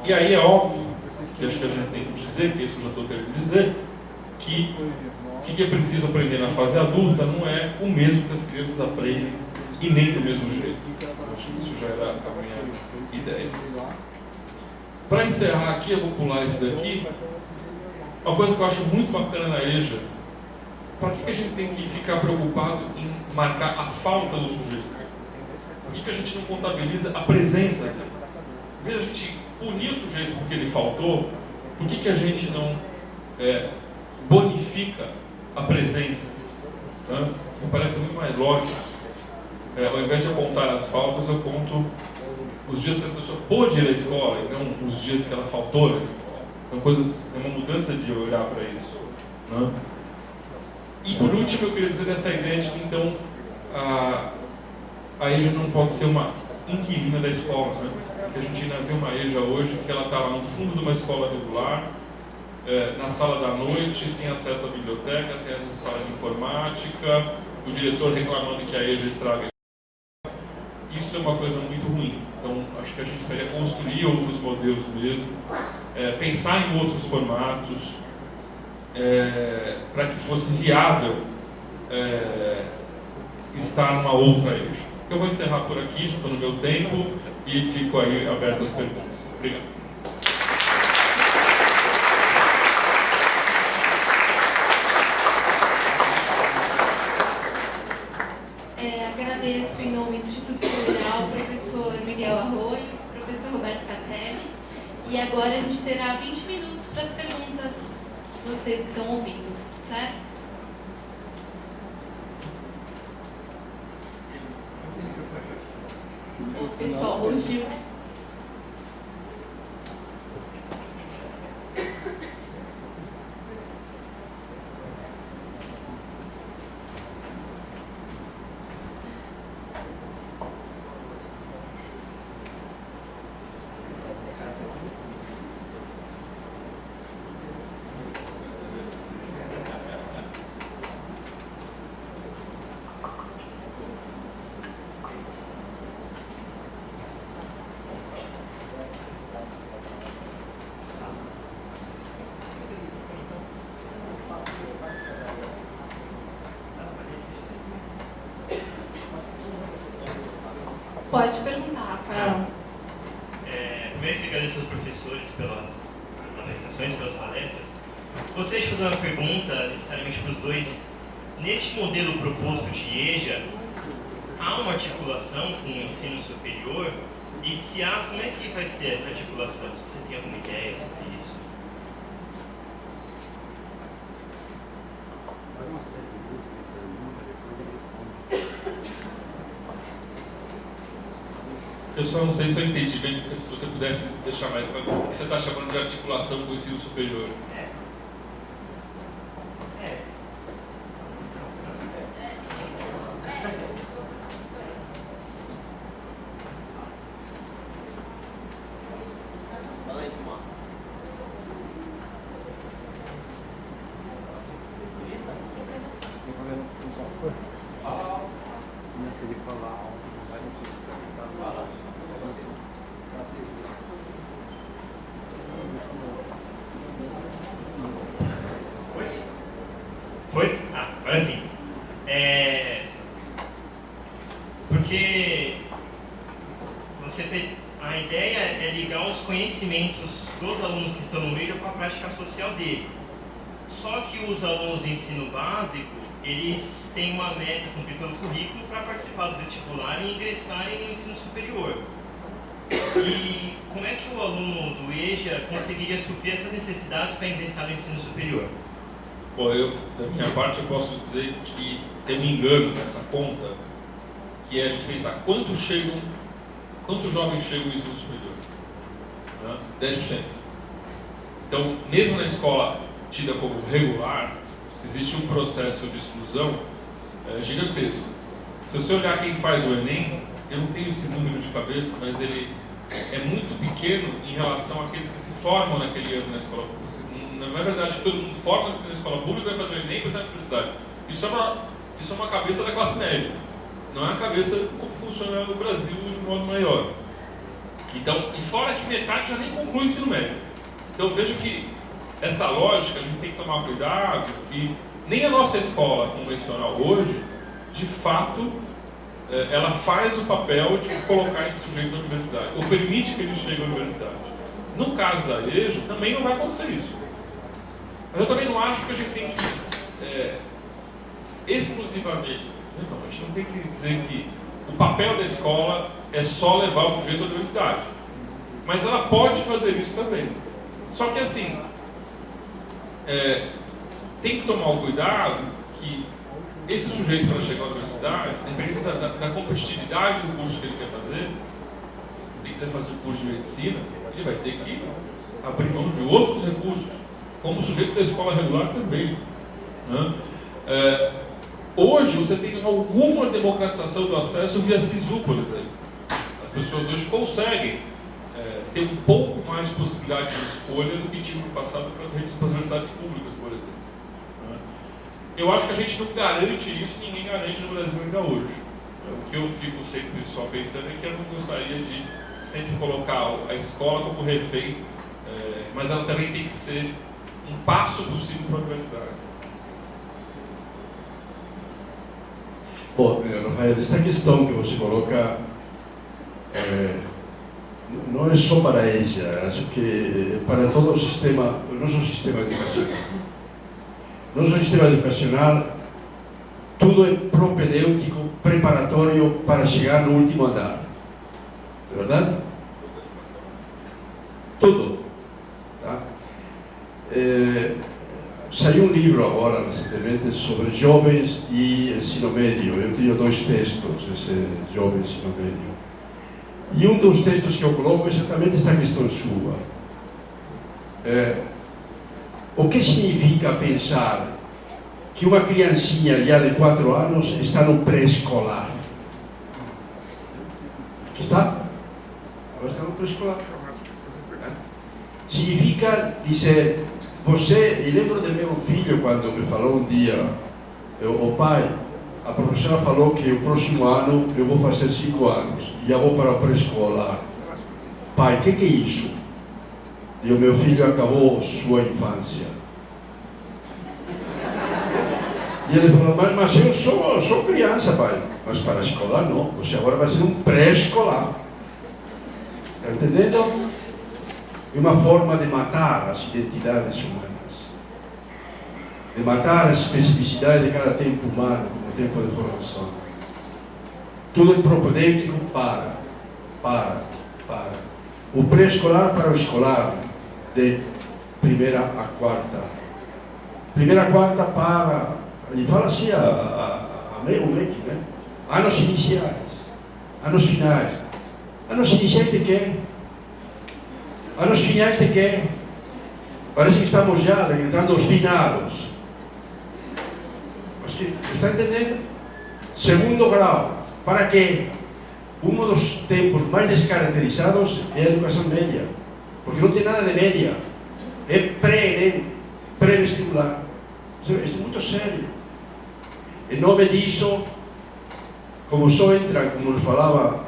Speaker 3: e aí é óbvio que acho que a gente tem que dizer, que isso eu já estou querendo dizer, que o que é preciso aprender na fase adulta não é o mesmo que as crianças aprendem e nem do mesmo jeito. Acho que isso já era a minha ideia. Para encerrar aqui, eu vou pular esse daqui. Uma coisa que eu acho muito bacana na EJA, para que a gente tem que ficar preocupado em marcar a falta do sujeito? Por que a gente não contabiliza a presença dele? Em vez de a gente punir o sujeito porque ele faltou, por que a gente não bonifica a presença? Me parece muito mais lógico. Ao invés de apontar as faltas, eu conto os dias que a pessoa pôde ir à escola e não os dias que ela faltou na escola. São coisas, é uma mudança de olhar para isso. E por último, eu queria dizer dessa ideia de que então a EJA não pode ser uma inquilina da escola, né? A gente ainda vê uma EJA hoje que ela está lá no fundo de uma escola regular, na sala da noite, sem acesso à biblioteca, sem acesso à sala de informática, o diretor reclamando que a EJA estraga. Isso é uma coisa muito ruim. Então, acho que a gente precisaria construir outros modelos mesmo, pensar em outros formatos, para que fosse viável estar numa outra EJA. Eu vou encerrar por aqui, já estou no meu tempo, e fico aí aberto às perguntas. Obrigado.
Speaker 1: Agradeço em nome do Instituto Federal, professor Miguel Arroio, professor Roberto Catelli, e agora a gente terá 20 minutos para as perguntas de vocês que estão ouvindo, certo? Bom, pessoal, hoje... Pode perguntar, Rafael.
Speaker 4: Primeiro, queria agradecer aos professores pelas apresentações, pelas palestras. Gostaria de fazer uma pergunta, necessariamente para os dois. Neste modelo proposto de EJA, há uma articulação com o ensino superior? E se há, como é que vai ser essa articulação? Se você tem alguma ideia sobre isso?
Speaker 3: Eu só não sei se eu entendi bem, se você pudesse deixar mais claro o que você está chamando de articulação com o ensino superior.
Speaker 4: Foi? Agora sim. Porque a ideia é ligar os conhecimentos dos alunos que estão no EJA com a prática social dele. Só que os alunos do ensino básico, eles têm uma meta cumprida pelo currículo para participar do vestibular e ingressarem no ensino superior. E como é que o aluno do EJA conseguiria suprir essas necessidades para ingressar no ensino superior?
Speaker 3: Bom, da minha parte, eu posso dizer que tem um engano nessa conta, que é a gente pensar quantos jovens chegam no ensino superior? Né? 10%. Então, mesmo na escola tida como regular, existe um processo de exclusão gigantesco. Se você olhar quem faz o Enem, eu não tenho esse número de cabeça, mas ele é muito pequeno em relação àqueles que se formam naquele ano na escola pública. Não é verdade que todo mundo forma-se na escola pública e vai fazer o Enem para a universidade. Isso é uma cabeça da classe média. Não é a cabeça como funciona no Brasil de modo maior. Então, e fora que metade já nem conclui o ensino médio. Então, eu vejo que essa lógica a gente tem que tomar cuidado e nem a nossa escola convencional hoje, de fato, ela faz o papel de colocar esse sujeito na universidade, ou permite que ele chegue à universidade. No caso da EJA, também não vai acontecer isso. Mas eu também não acho que a gente tem que exclusivamente, não, a gente não tem que dizer que o papel da escola é só levar o sujeito à universidade. Mas ela pode fazer isso também. Só que assim, tem que tomar o cuidado que esse sujeito, para chegar à universidade, dependendo da competitividade do curso que ele quer fazer, se ele quiser fazer o curso de medicina, ele vai ter que abrir mão de outros recursos, como o sujeito da escola regular também. Né? Hoje você tem alguma democratização do acesso via SISU, por exemplo. As pessoas hoje conseguem ter um pouco mais de possibilidade de escolha do que tinham no passado para as universidades públicas, por exemplo. Né? Eu acho que a gente não garante isso, ninguém garante no Brasil ainda hoje. O que eu fico sempre só pensando é que eu não gostaria de sempre colocar a escola como refém, mas ela também tem que ser um passo possível para a universidade.
Speaker 2: Bom, Rafael, esta questão que você coloca não é só para ela, acho que é para todo o sistema, o nosso sistema educacional. Nosso sistema educacional, tudo é propedêutico, preparatório para chegar no último andar. É verdade? Tudo. Tá? Saiu um livro agora, recentemente, sobre jovens e ensino médio. Eu tenho 2 textos, esse jovem e ensino médio. E um dos textos que eu coloco é exatamente esta questão sua. O que significa pensar que uma criancinha já de 4 anos está no pré-escolar? Aqui está? Agora está no pré-escolar. Significa dizer, você, e lembro do meu filho quando me falou um dia, o pai, a professora falou que o próximo ano eu vou fazer 5 anos, e já vou para o pré-escolar. Pai, o que é isso? E o meu filho acabou sua infância. E ele falou, mas eu sou criança, pai. Mas para a escola não, você agora vai ser um pré-escolar. Está entendendo? É uma forma de matar as identidades humanas, de matar a especificidade de cada tempo humano, no tempo de formação. Tudo é propedêutico para. O pré-escolar para o escolar, de primeira a quarta. Primeira a quarta para, ele fala assim, o MEC, né? Anos iniciais, anos finais. Anos iniciais de quê? Anos finais de quê? Parece que estamos já decretando os finados. Mas que, está entendendo? Segundo grau. Para quê? Um dos tempos mais descaracterizados é a educação média. Porque não tem nada de média. É pré-ENEM, pré-vestibular. Isso é muito sério. Em nome disso, como só entra, como nos falava,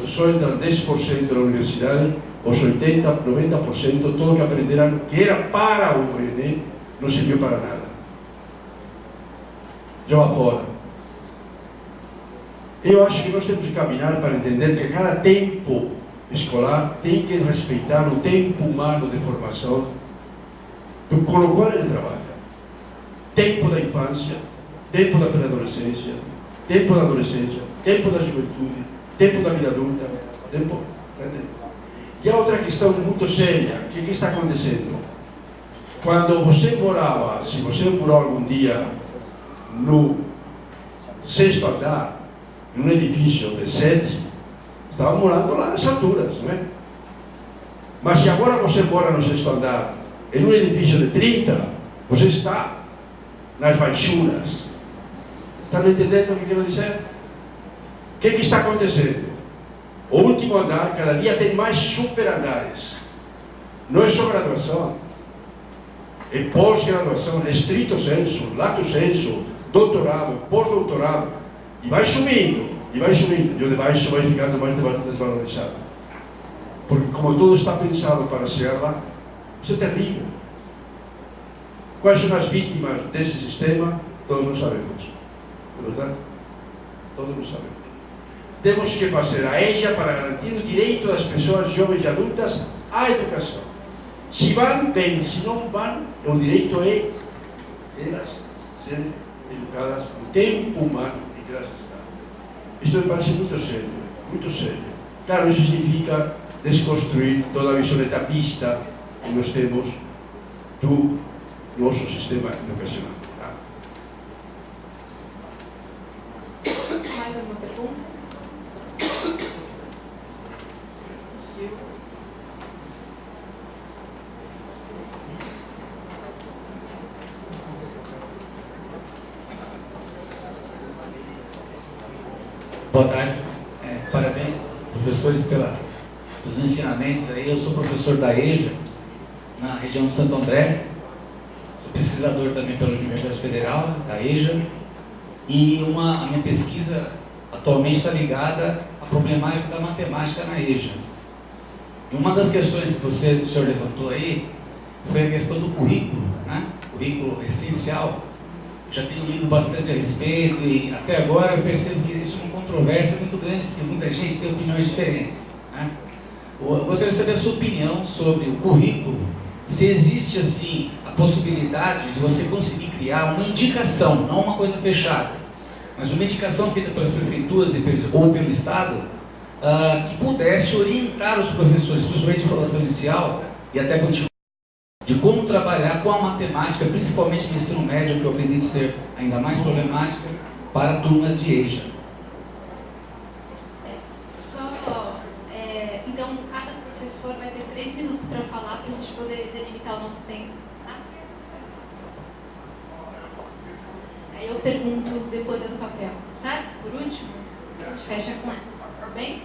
Speaker 2: só entram 10% na universidade, os 80%, 90%, todo que aprenderam que era para o ENEM, não serviu para nada. Joga fora. Eu acho que nós temos que caminhar para entender que cada tempo escolar tem que respeitar o tempo humano de formação com o qual ele trabalha. Tempo da infância, tempo da pré-adolescência, tempo da adolescência, tempo da juventude, tempo da vida adulta, tempo... E a outra questão muito séria, o que está acontecendo? Quando você morava, se você morou algum dia no 6º andar, num edifício de 7, estava morando lá nas alturas, não é? Mas se agora você mora no 6º andar, em um edifício de 30, você está nas baixuras. Está me entendendo o que quero dizer? O que está acontecendo? O último andar, cada dia tem mais super andares. Não é só graduação, é pós-graduação, é estrito senso, lato senso, doutorado, pós-doutorado, e vai subindo, e o de baixo vai ficando mais desvalorizado. Porque como tudo está pensado para chegar lá, isso é terrível. Quais são as vítimas desse sistema? Todos não sabemos. Não é verdade? Todos não sabemos. Temos que fazer a EJA para garantir o direito das pessoas jovens e adultas à educação. Se vão, bem. Se não vão, o direito é elas serem educadas no tempo humano em que elas estão. Isto me parece muito sério, muito sério. Claro, isso significa desconstruir toda a visão etapista que nós temos do nosso sistema educacional.
Speaker 1: Mais alguma pergunta?
Speaker 5: Boa tarde, parabéns, professores pelos ensinamentos aí. Eu sou professor da EJA, na região de Santo André, sou pesquisador também pela Universidade Federal, da EJA, e a minha pesquisa atualmente está ligada à problemática da matemática na EJA. E uma das questões que o senhor levantou aí foi a questão do currículo, né? Currículo essencial. Já tenho lido bastante a respeito e até agora eu percebo que existe uma controvérsia muito grande, porque muita gente tem opiniões diferentes, né? Eu gostaria de saber a sua opinião sobre o currículo, se existe assim a possibilidade de você conseguir criar uma indicação, não uma coisa fechada, mas uma indicação feita pelas prefeituras ou pelo Estado, que pudesse orientar os professores, principalmente de formação inicial e até continuar, de como trabalhar com a matemática, principalmente no ensino médio, que eu acredito ser ainda mais problemática, para turmas de EJA.
Speaker 1: Então, cada professor vai ter 3 minutos para falar, para a gente poder delimitar o nosso tempo. Tá? Aí eu pergunto depois do papel, certo? Por último, a gente fecha com essa, tá bem?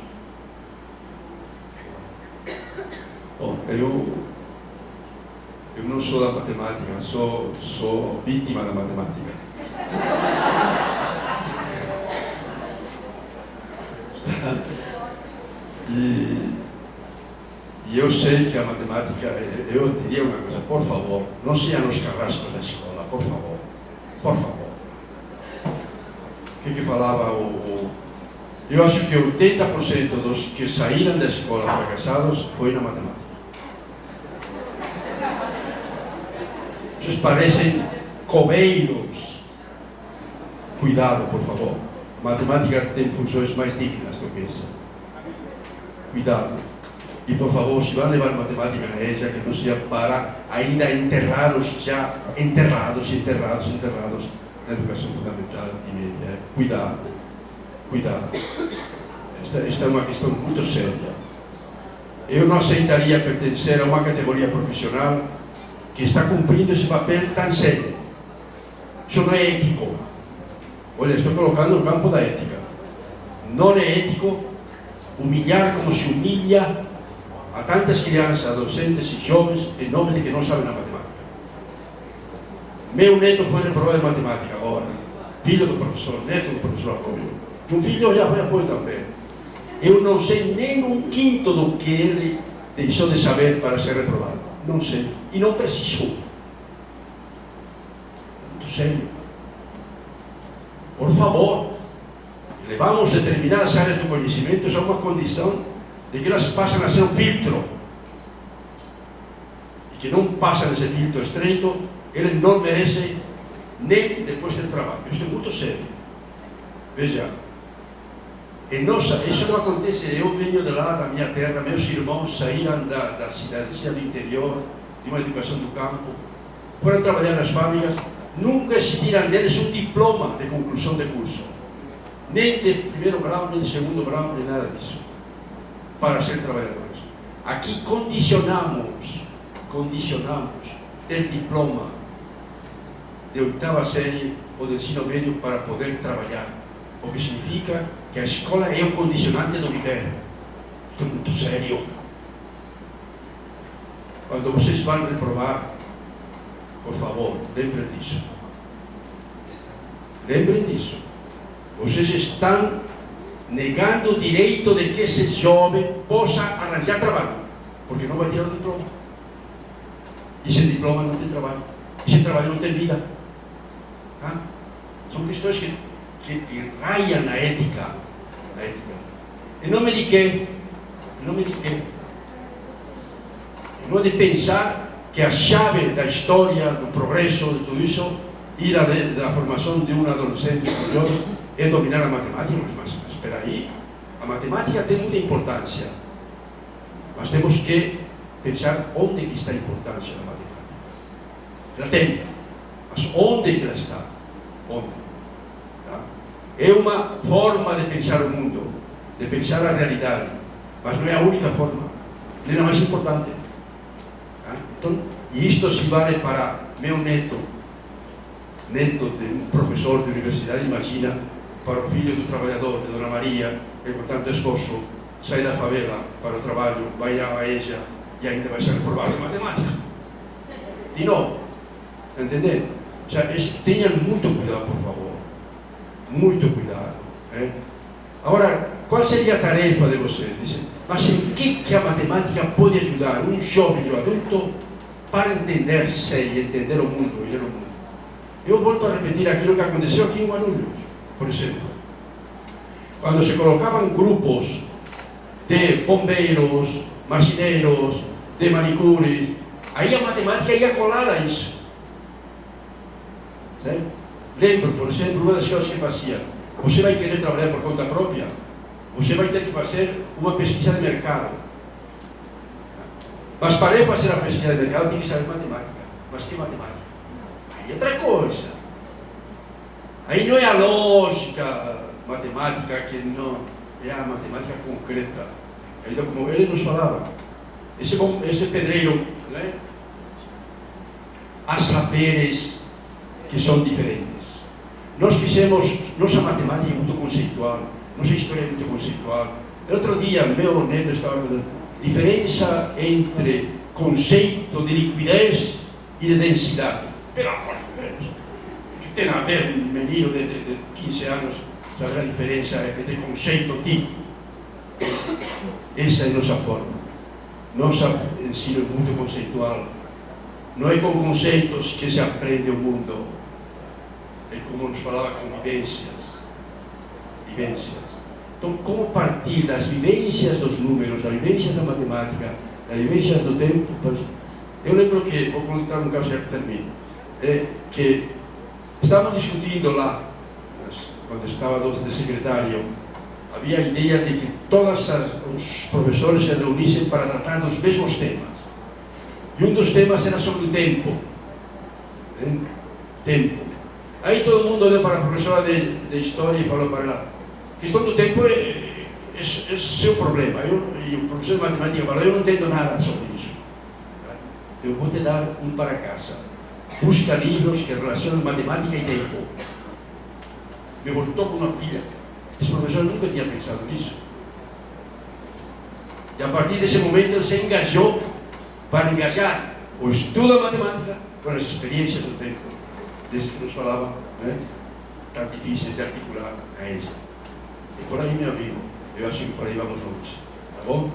Speaker 2: Bom, eu não sou da matemática, sou vítima da matemática. E eu sei que a matemática, eu diria uma coisa, por favor, não sejam os carrascos da escola, por favor, por favor. O que falava eu acho que 80% dos que saíram da escola fracassados foi na matemática. Vocês parecem coveiros. Cuidado, por favor. A matemática tem funções mais dignas do que isso. Cuidado. E, por favor, se vão levar matemática na EJA, que não seja para ainda enterrá-los já enterrados na educação fundamental e média. Cuidado. Cuidado. Esta é uma questão muito séria. Eu não aceitaria pertencer a uma categoria profissional que está cumprindo esse papel tão sério. Isso não é ético. Olha, estou colocando no campo da ética. Não é ético humilhar como se humilha a tantas crianças, adolescentes e jovens em nome de que não sabem a matemática. Meu neto foi reprovado em matemática agora. Filho do professor, neto do professor Arcovio. Um filho já foi também. Eu não sei nem um quinto do que ele deixou de saber para ser reprovado. Não sei. E não precisou. Muito sério. Por favor, levamos determinadas áreas do conhecimento a uma condição de que elas passam a ser um filtro. E que não passam esse filtro estreito, eles não merecem nem depois do trabalho. Isso é muito sério. Veja, isso não acontece. Eu venho de lá, da minha terra, meus irmãos saíram da cidadezinha do interior, de uma educação do campo, foram trabalhar nas fábricas, nunca exigiram deles um diploma de conclusão de curso, nem de primeiro grau, nem de segundo grau, nem nada disso, para ser trabalhadores. Aqui condicionamos ter diploma de 8ª série ou de ensino médio para poder trabalhar, o que significa que a escola é o condicionante do viver. Isto é muito sério. Quando vocês vão reprovar, por favor, lembrem disso. Lembrem disso. Vocês estão negando o direito de que esse jovem possa arranjar trabalho, porque não vai tirar o diploma. E sem diploma não tem trabalho. E sem trabalho não tem vida. Ah? São questões que raiam na ética. Em nome de quê? Em nome de quê? Em nome de pensar que a chave da história, do progresso, de tudo isso, e da formação de um adolescente jovem é dominar a matemática. Mas espera aí, a matemática tem muita importância, mas temos que pensar onde que está a importância da matemática. Ela tem, mas onde ela está? Onde? Tá? É uma forma de pensar o mundo, de pensar a realidade, mas não é a única forma, nem a mais importante. Tá? Então, e isto se vale para meu neto de um professor de universidade, imagina, para o filho do trabalhador, de Dona Maria, que com tanto esforço sai da favela para o trabalho, vai à EJA e ainda vai ser reprovado em matemática. De novo, está entendendo? Tenham muito cuidado, por favor. Muito cuidado. Agora, qual seria a tarefa de vocês? Dizem, mas em que a matemática pode ajudar um jovem e um adulto para entender-se e entender o mundo, ler o mundo? Eu volto a repetir aquilo que aconteceu aqui em Guarulhos, por exemplo. Quando se colocavam grupos de bombeiros, marceneiros, de manicures, aí a matemática ia colar a isso. Certo? Lembro, por exemplo, uma das coisas que fazia: você vai querer trabalhar por conta própria, você vai ter que fazer uma pesquisa de mercado. Mas para fazer a pesquisa de mercado tem que saber matemática. Mas que matemática? Aí é outra coisa. Aí não é a lógica matemática, que não é a matemática concreta. Então, como ele nos falava, esse pedreiro, né? Há saberes que são diferentes. Nossa matemática é muito conceitual, nossa história é muito conceitual. Outro dia, meu neto estava falando diferença entre conceito de liquidez e de densidade. Pelo amor de Deus, que tem a ver um menino de 15 anos saber a diferença entre conceito e tipo? Essa é a nossa forma. Nosso ensino é muito conceitual. Não é com conceitos que se aprende o mundo. É como nos falava, com vivências. Então, como partir das vivências dos números, das vivências da matemática, das vivências do tempo? Eu lembro que, vou contar um caso já que termino, que estávamos discutindo lá, quando estava de secretário, havia a ideia de que todos os professores se reunissem para tratar dos mesmos temas. E um dos temas era sobre o tempo. Tempo. Aí todo mundo olhou para a professora de História e falou para ela: a questão do tempo é seu problema. E o professor de Matemática falou: eu não entendo nada sobre isso. Eu vou te dar um para casa. Busca livros que relacionam matemática e tempo. Me voltou com uma pilha. Esse professor nunca tinha pensado nisso. E a partir desse momento ele se engajou para engajar o estudo da matemática com as experiências do tempo. Desde que nos falava, né? Tão difíceis de articular a essa. E por aí, meu amigo, eu acho que por aí vamos juntos. Tá bom?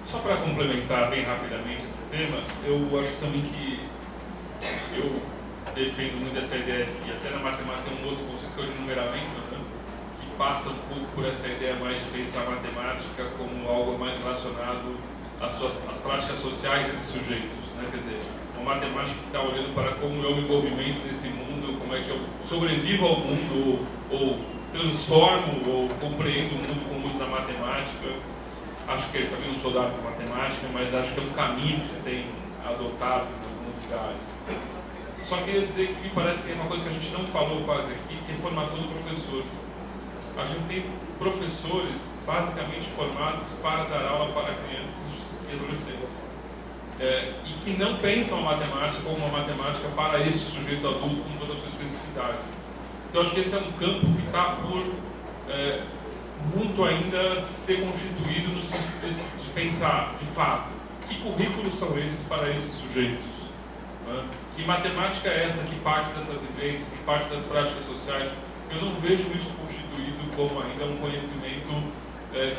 Speaker 3: Só para complementar bem rapidamente esse tema, eu acho também que eu defendo muito essa ideia de que até na matemática tem um outro conceito que é o de numeramento, né? Que passa um pouco por essa ideia mais de pensar a matemática como algo mais relacionado às práticas sociais desses sujeitos. Né? Quer dizer, uma matemática que está olhando para como eu me movimento nesse mundo, como é que eu sobrevivo ao mundo, ou transformo, ou compreendo o mundo com o uso da matemática. Acho que também não sou da área de matemática, mas acho que é um caminho que você tem adotado em alguns lugares. Só queria dizer que me parece que é uma coisa que a gente não falou quase aqui, que é a formação do professor. A gente tem professores basicamente formados para dar aula para crianças e adolescentes. E que não pensam a matemática como uma matemática para este sujeito adulto com toda a sua especificidade. Então acho que esse é um campo que está por muito ainda ser constituído no sentido de pensar, de fato, que currículos são esses para esses sujeitos? Né? Que matemática é essa que parte dessas vivências, que parte das práticas sociais? Eu não vejo isso constituído como ainda um conhecimento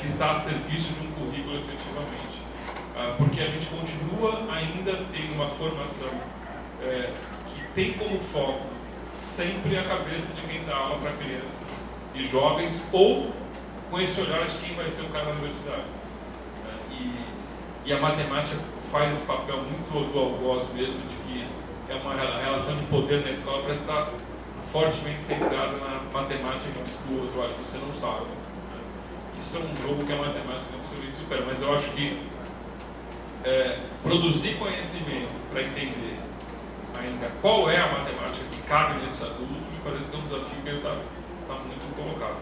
Speaker 3: que está a serviço de um currículo efetivamente. Porque a gente continua ainda tendo uma formação que tem como foco sempre a cabeça de quem dá aula para crianças e jovens, ou com esse olhar de quem vai ser o cara na universidade. E a matemática faz esse papel muito do algoz mesmo, de que é uma relação de poder na escola para estar fortemente centrada na matemática que estuda, olha, você não sabe. Isso é um jogo que a matemática não se supera, mas eu acho que produzir conhecimento para entender ainda qual é a matemática que cabe nesse adulto, me parece que é um desafio que ele está muito colocado.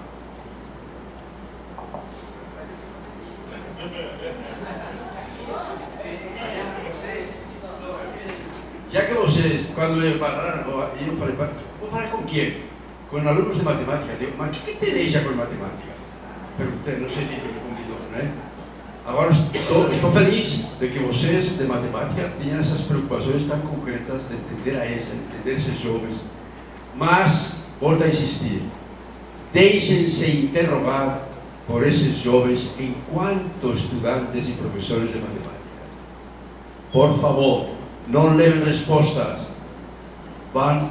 Speaker 2: Já que vocês, quando me pararam, eu falei, vou falar com quem? com alunos de matemática, digo, mas o que te deixa com matemática? Perguntei, não sei quem me convidou, né? Agora estou feliz de que vocês de matemática tenham essas preocupações tão concretas de entender a EJA, de entender esses jovens. Mas, volto a insistir, deixem-se interrogar por esses jovens enquanto estudantes e professores de matemática. Por favor, não levem respostas. Vão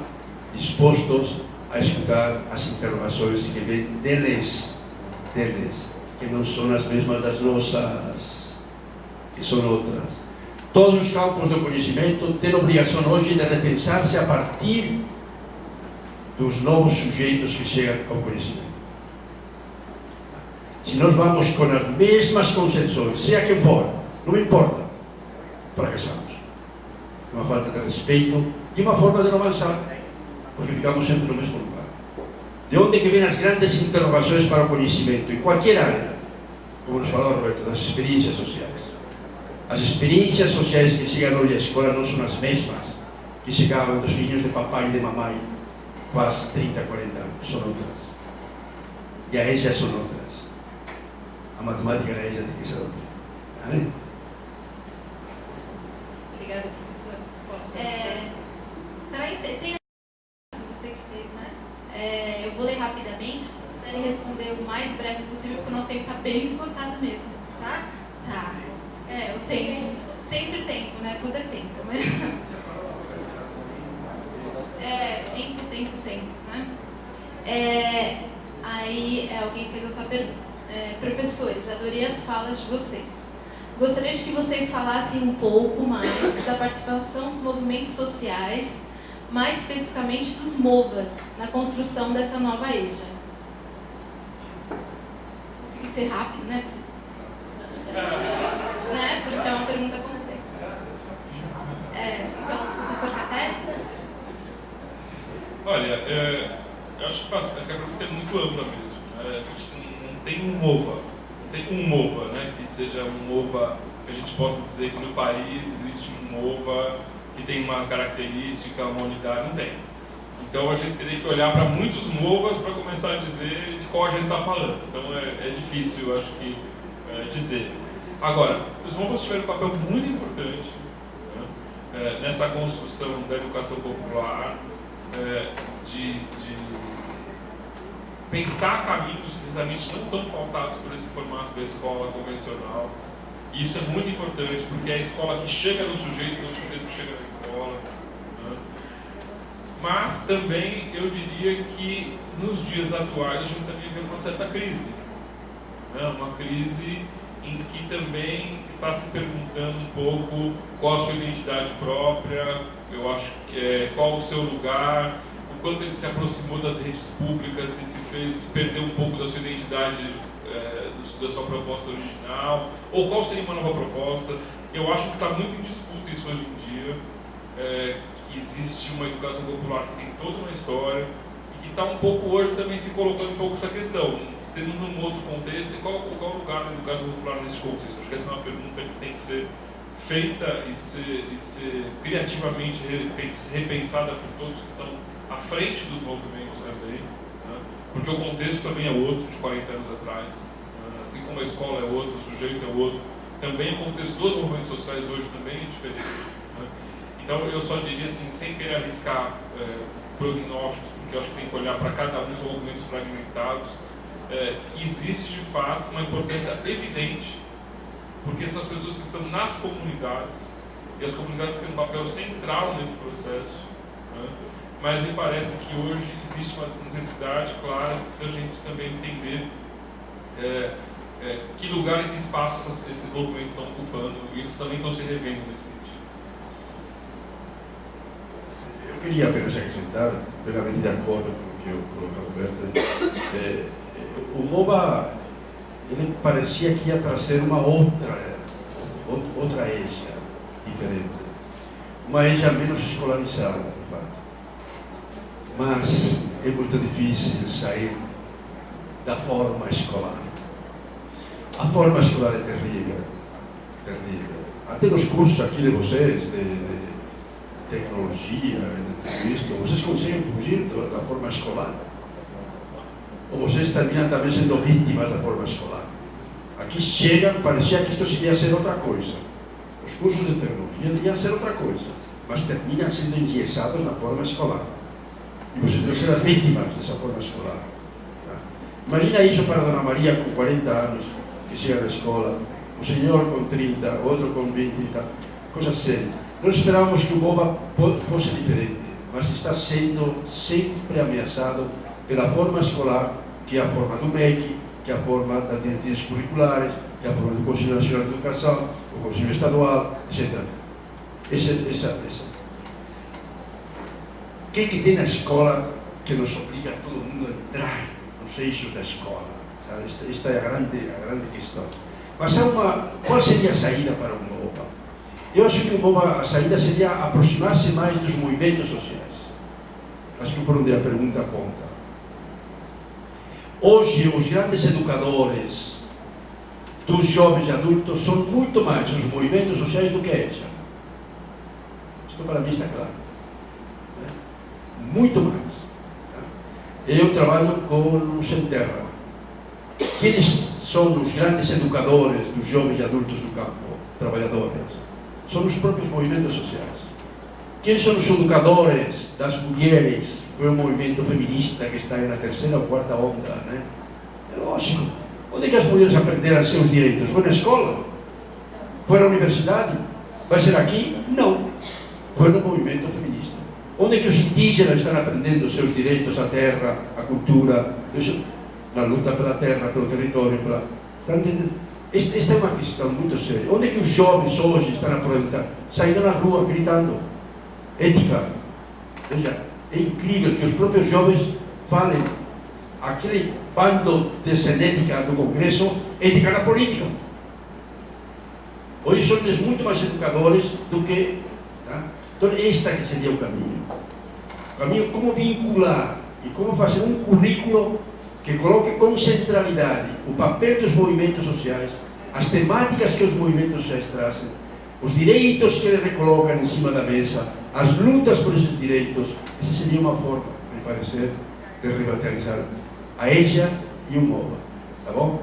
Speaker 2: dispostos a escutar as interrogações que vêm deles, que não são as mesmas das nossas, que são outras. Todos os campos do conhecimento têm a obrigação hoje de repensar-se a partir dos novos sujeitos que chegam ao conhecimento. Se nós vamos com as mesmas concepções, seja quem for, não importa, fracassamos. Uma falta de respeito e uma forma de não avançar, porque ficamos sempre no mesmo lugar. De onde que vêm as grandes interrogações para o conhecimento, em qualquer área, como nos falou Roberto, das experiências sociais. As experiências sociais que chegam hoje à escola não são as mesmas que chegavam dos filhos de papai e de mamãe quase 30, 40 anos, são outras. E a EJA são outras. A matemática da EJA tem que ser outra.
Speaker 1: Obrigada, professor. Tem você que fez, né? Eu vou ler rapidamente, se puderem responder o mais breve possível, porque o nosso tempo está bem esgotado mesmo, tá? Tá. O tempo. Sempre tempo, né? Tudo é tempo, né? Tempo, né? Aí alguém fez essa pergunta. Professores, adorei as falas de vocês. Gostaria de que vocês falassem um pouco mais da participação dos movimentos sociais, mais especificamente dos MOVAs, na construção dessa nova EJA. Consegui ser rápido, né? Porque é uma pergunta complexa. Então, professor Caté?
Speaker 3: Olha, eu acho que a pergunta é muito ampla mesmo. A gente não tem um MOVA, né, que seja um MOVA que a gente possa dizer que no país existe um MOVA que tem uma característica, uma unidade, não tem. Então a gente teria que olhar para muitos MOVAs para começar a dizer de qual a gente está falando. Então é difícil, eu acho que, dizer. Agora, os MOVAs tiveram um papel muito importante, né, nessa construção da educação popular, de pensar caminhos que exatamente não são pautados por esse formato da escola convencional. E isso é muito importante, porque é a escola que chega no sujeito, não o sujeito que chega na escola. Né? Mas também eu diria que nos dias atuais a gente também vê uma certa crise. Né? Uma crise em que também está se perguntando um pouco qual a sua identidade própria, eu acho que qual o seu lugar, o quanto ele se aproximou das redes públicas e se fez perder um pouco da sua identidade, da sua proposta original, ou qual seria uma nova proposta. Eu acho que está muito em disputa isso hoje em dia, que existe uma educação popular que tem toda uma história e que está um pouco hoje também se colocando um pouco essa questão, tendo num outro contexto, e qual o lugar da educação popular nesse contexto? Acho que essa é uma pergunta que tem que ser feita e ser criativamente repensada por todos que estão à frente dos movimentos também, né? Porque o contexto também é outro de 40 anos atrás, né? Assim como a escola é outro, o sujeito é outro, também o contexto dos movimentos sociais hoje também é diferente, né? Então eu só diria assim, sem querer arriscar prognósticos, porque eu acho que tem que olhar para cada um dos movimentos fragmentados, existe de fato uma importância evidente, porque essas pessoas que estão nas comunidades, e as comunidades têm um papel central nesse processo, né? Mas me parece que hoje existe uma necessidade clara da gente também entender que lugar e que espaço esses movimentos estão ocupando, e eles também estão se revendo nesse sentido.
Speaker 2: Eu queria apenas acrescentar, plenamente de acordo com o que eu coloquei, Roberto, o MOVA, ele parecia que ia trazer uma outra EJA diferente, uma EJA menos escolarizada, de fato. Mas é muito difícil sair da forma escolar. A forma escolar é terrível, terrível. Até nos cursos aqui de vocês, de tecnologia, de tudo isso, vocês conseguem fugir da forma escolar. ou vocês terminam também sendo vítimas da forma escolar? Aqui chegam, parecia que isto ia ser outra coisa. Os cursos de tecnologia deviam ser outra coisa, mas terminam sendo engessados na forma escolar. E vocês devem ser as vítimas dessa forma escolar. Imagina isso para a Dona Maria com 40 anos, que chega na escola, o senhor com 30, outro com 20, coisa séria. Nós esperávamos que o MOVA fosse diferente, mas está sendo sempre ameaçado pela forma escolar, que é a forma do MEC, que é a forma das diretrizes curriculares, que é a forma do Conselho Nacional de Educação, o Conselho Estadual, etc. O que é que tem na escola que nos obriga a todo mundo a entrar nos eixos da escola? Esta é a grande questão. Mas qual seria a saída para o MOVA? Eu acho que o MOVA, a saída seria aproximar-se mais dos movimentos sociais. Acho que por onde a pergunta aponta. Hoje, os grandes educadores dos jovens adultos são muito mais os movimentos sociais do que a EJA. Isto para mim está claro. Muito mais. Eu trabalho com o Sem Terra. Quem são os grandes educadores dos jovens adultos do campo, trabalhadores? São os próprios movimentos sociais. Quem são os educadores das mulheres? Foi um movimento feminista que está na terceira ou quarta onda, né? É lógico. Onde é que as mulheres aprenderam seus direitos? Foi na escola? Foi na universidade? Vai ser aqui? Não. Foi no movimento feminista. Onde é que os indígenas estão aprendendo seus direitos à terra, à cultura, na luta pela terra, pelo território? Está entendendo? Esta é uma questão muito séria. Onde é que os jovens hoje estão aproveitando? Saindo na rua, gritando. Ética. Veja, é incrível que os próprios jovens falem. Aquele bando de genética do Congresso, ética na política. Hoje são eles muito mais educadores do que... Tá? Então, este que seria o caminho. O caminho como vincular e como fazer um currículo que coloque com centralidade o papel dos movimentos sociais, as temáticas que os movimentos sociais trazem, os direitos que eles recolocam em cima da mesa, as lutas por esses direitos. Essa seria uma forma, me parecer, de revitalizar a EJA e o MOVA. Tá bom?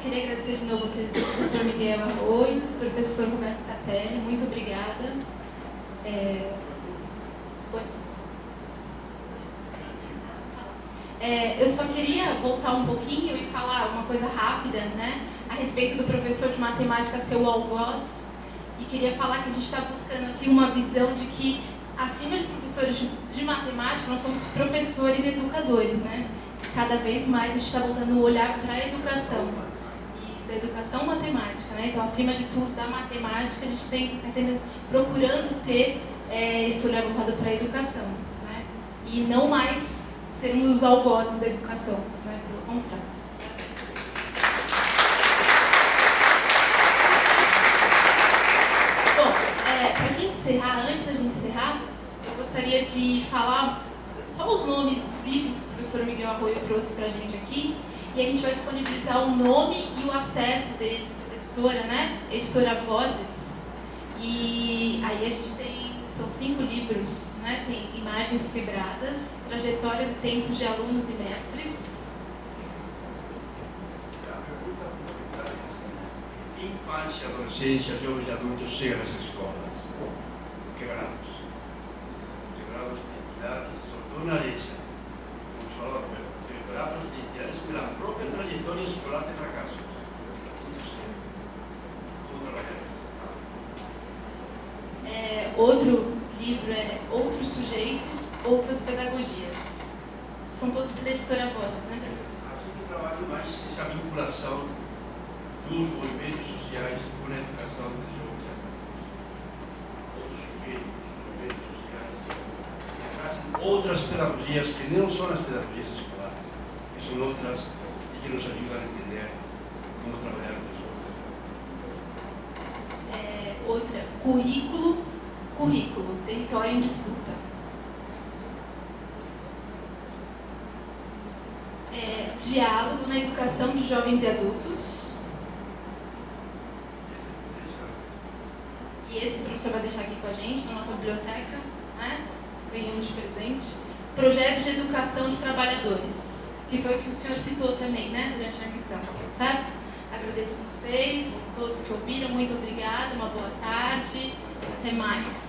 Speaker 1: Queria agradecer de novo ao professor Miguel Arroio, professor Roberto Capelli, muito obrigada. Eu só queria voltar um pouquinho e falar uma coisa rápida, né, a respeito do professor de matemática, seu algoz, e queria falar que a gente está buscando aqui uma visão de que, acima de professores de matemática, nós somos professores e educadores, né? Cada vez mais a gente está voltando o olhar para a educação, isso, a educação matemática, né? Então, acima de tudo, da matemática, a gente está procurando ter esse olhar voltado para a educação, né? E não mais sermos os algozes da educação, né? Pelo contrário. Bom, para a gente encerrar, antes da gente encerrar, eu gostaria de falar só os nomes dos livros que o professor Miguel Arroio trouxe para a gente aqui, e a gente vai disponibilizar o nome e o acesso da editora, né? Editora Vozes. E aí a gente tem, são 5 livros, né? Tem Imagens Quebradas, Trajetórias e Tempos de Alunos e Mestres.
Speaker 2: Infância, adolescência, jovens e adultos chegam às escolas quebrados de identidades, sobretudo na EJA. Vamos falar, quebrados de identidades pela própria trajetória escolar de fracasso.
Speaker 1: Outro livro é Outros Sujeitos, Outras Pedagogias. São todos da editora Vozes, né, professor?
Speaker 2: Aqui eu trabalho mais essa vinculação dos movimentos sociais com a educação dos jovens adultos. Outros sujeitos, movimentos sociais, que trazem outras pedagogias que não são as pedagogias escolares, que são outras e que nos ajudam a entender como trabalhar com os outros.
Speaker 1: Outra, Currículo, Território em Disputa. Diálogo na Educação de Jovens e Adultos. E professor vai deixar aqui com a gente, na nossa biblioteca, né? Ganhamos de presente. Projeto de educação de trabalhadores, que foi o que o senhor citou também, né, durante a missão, certo? Agradeço a vocês, todos que ouviram, muito obrigada, uma boa tarde, até mais.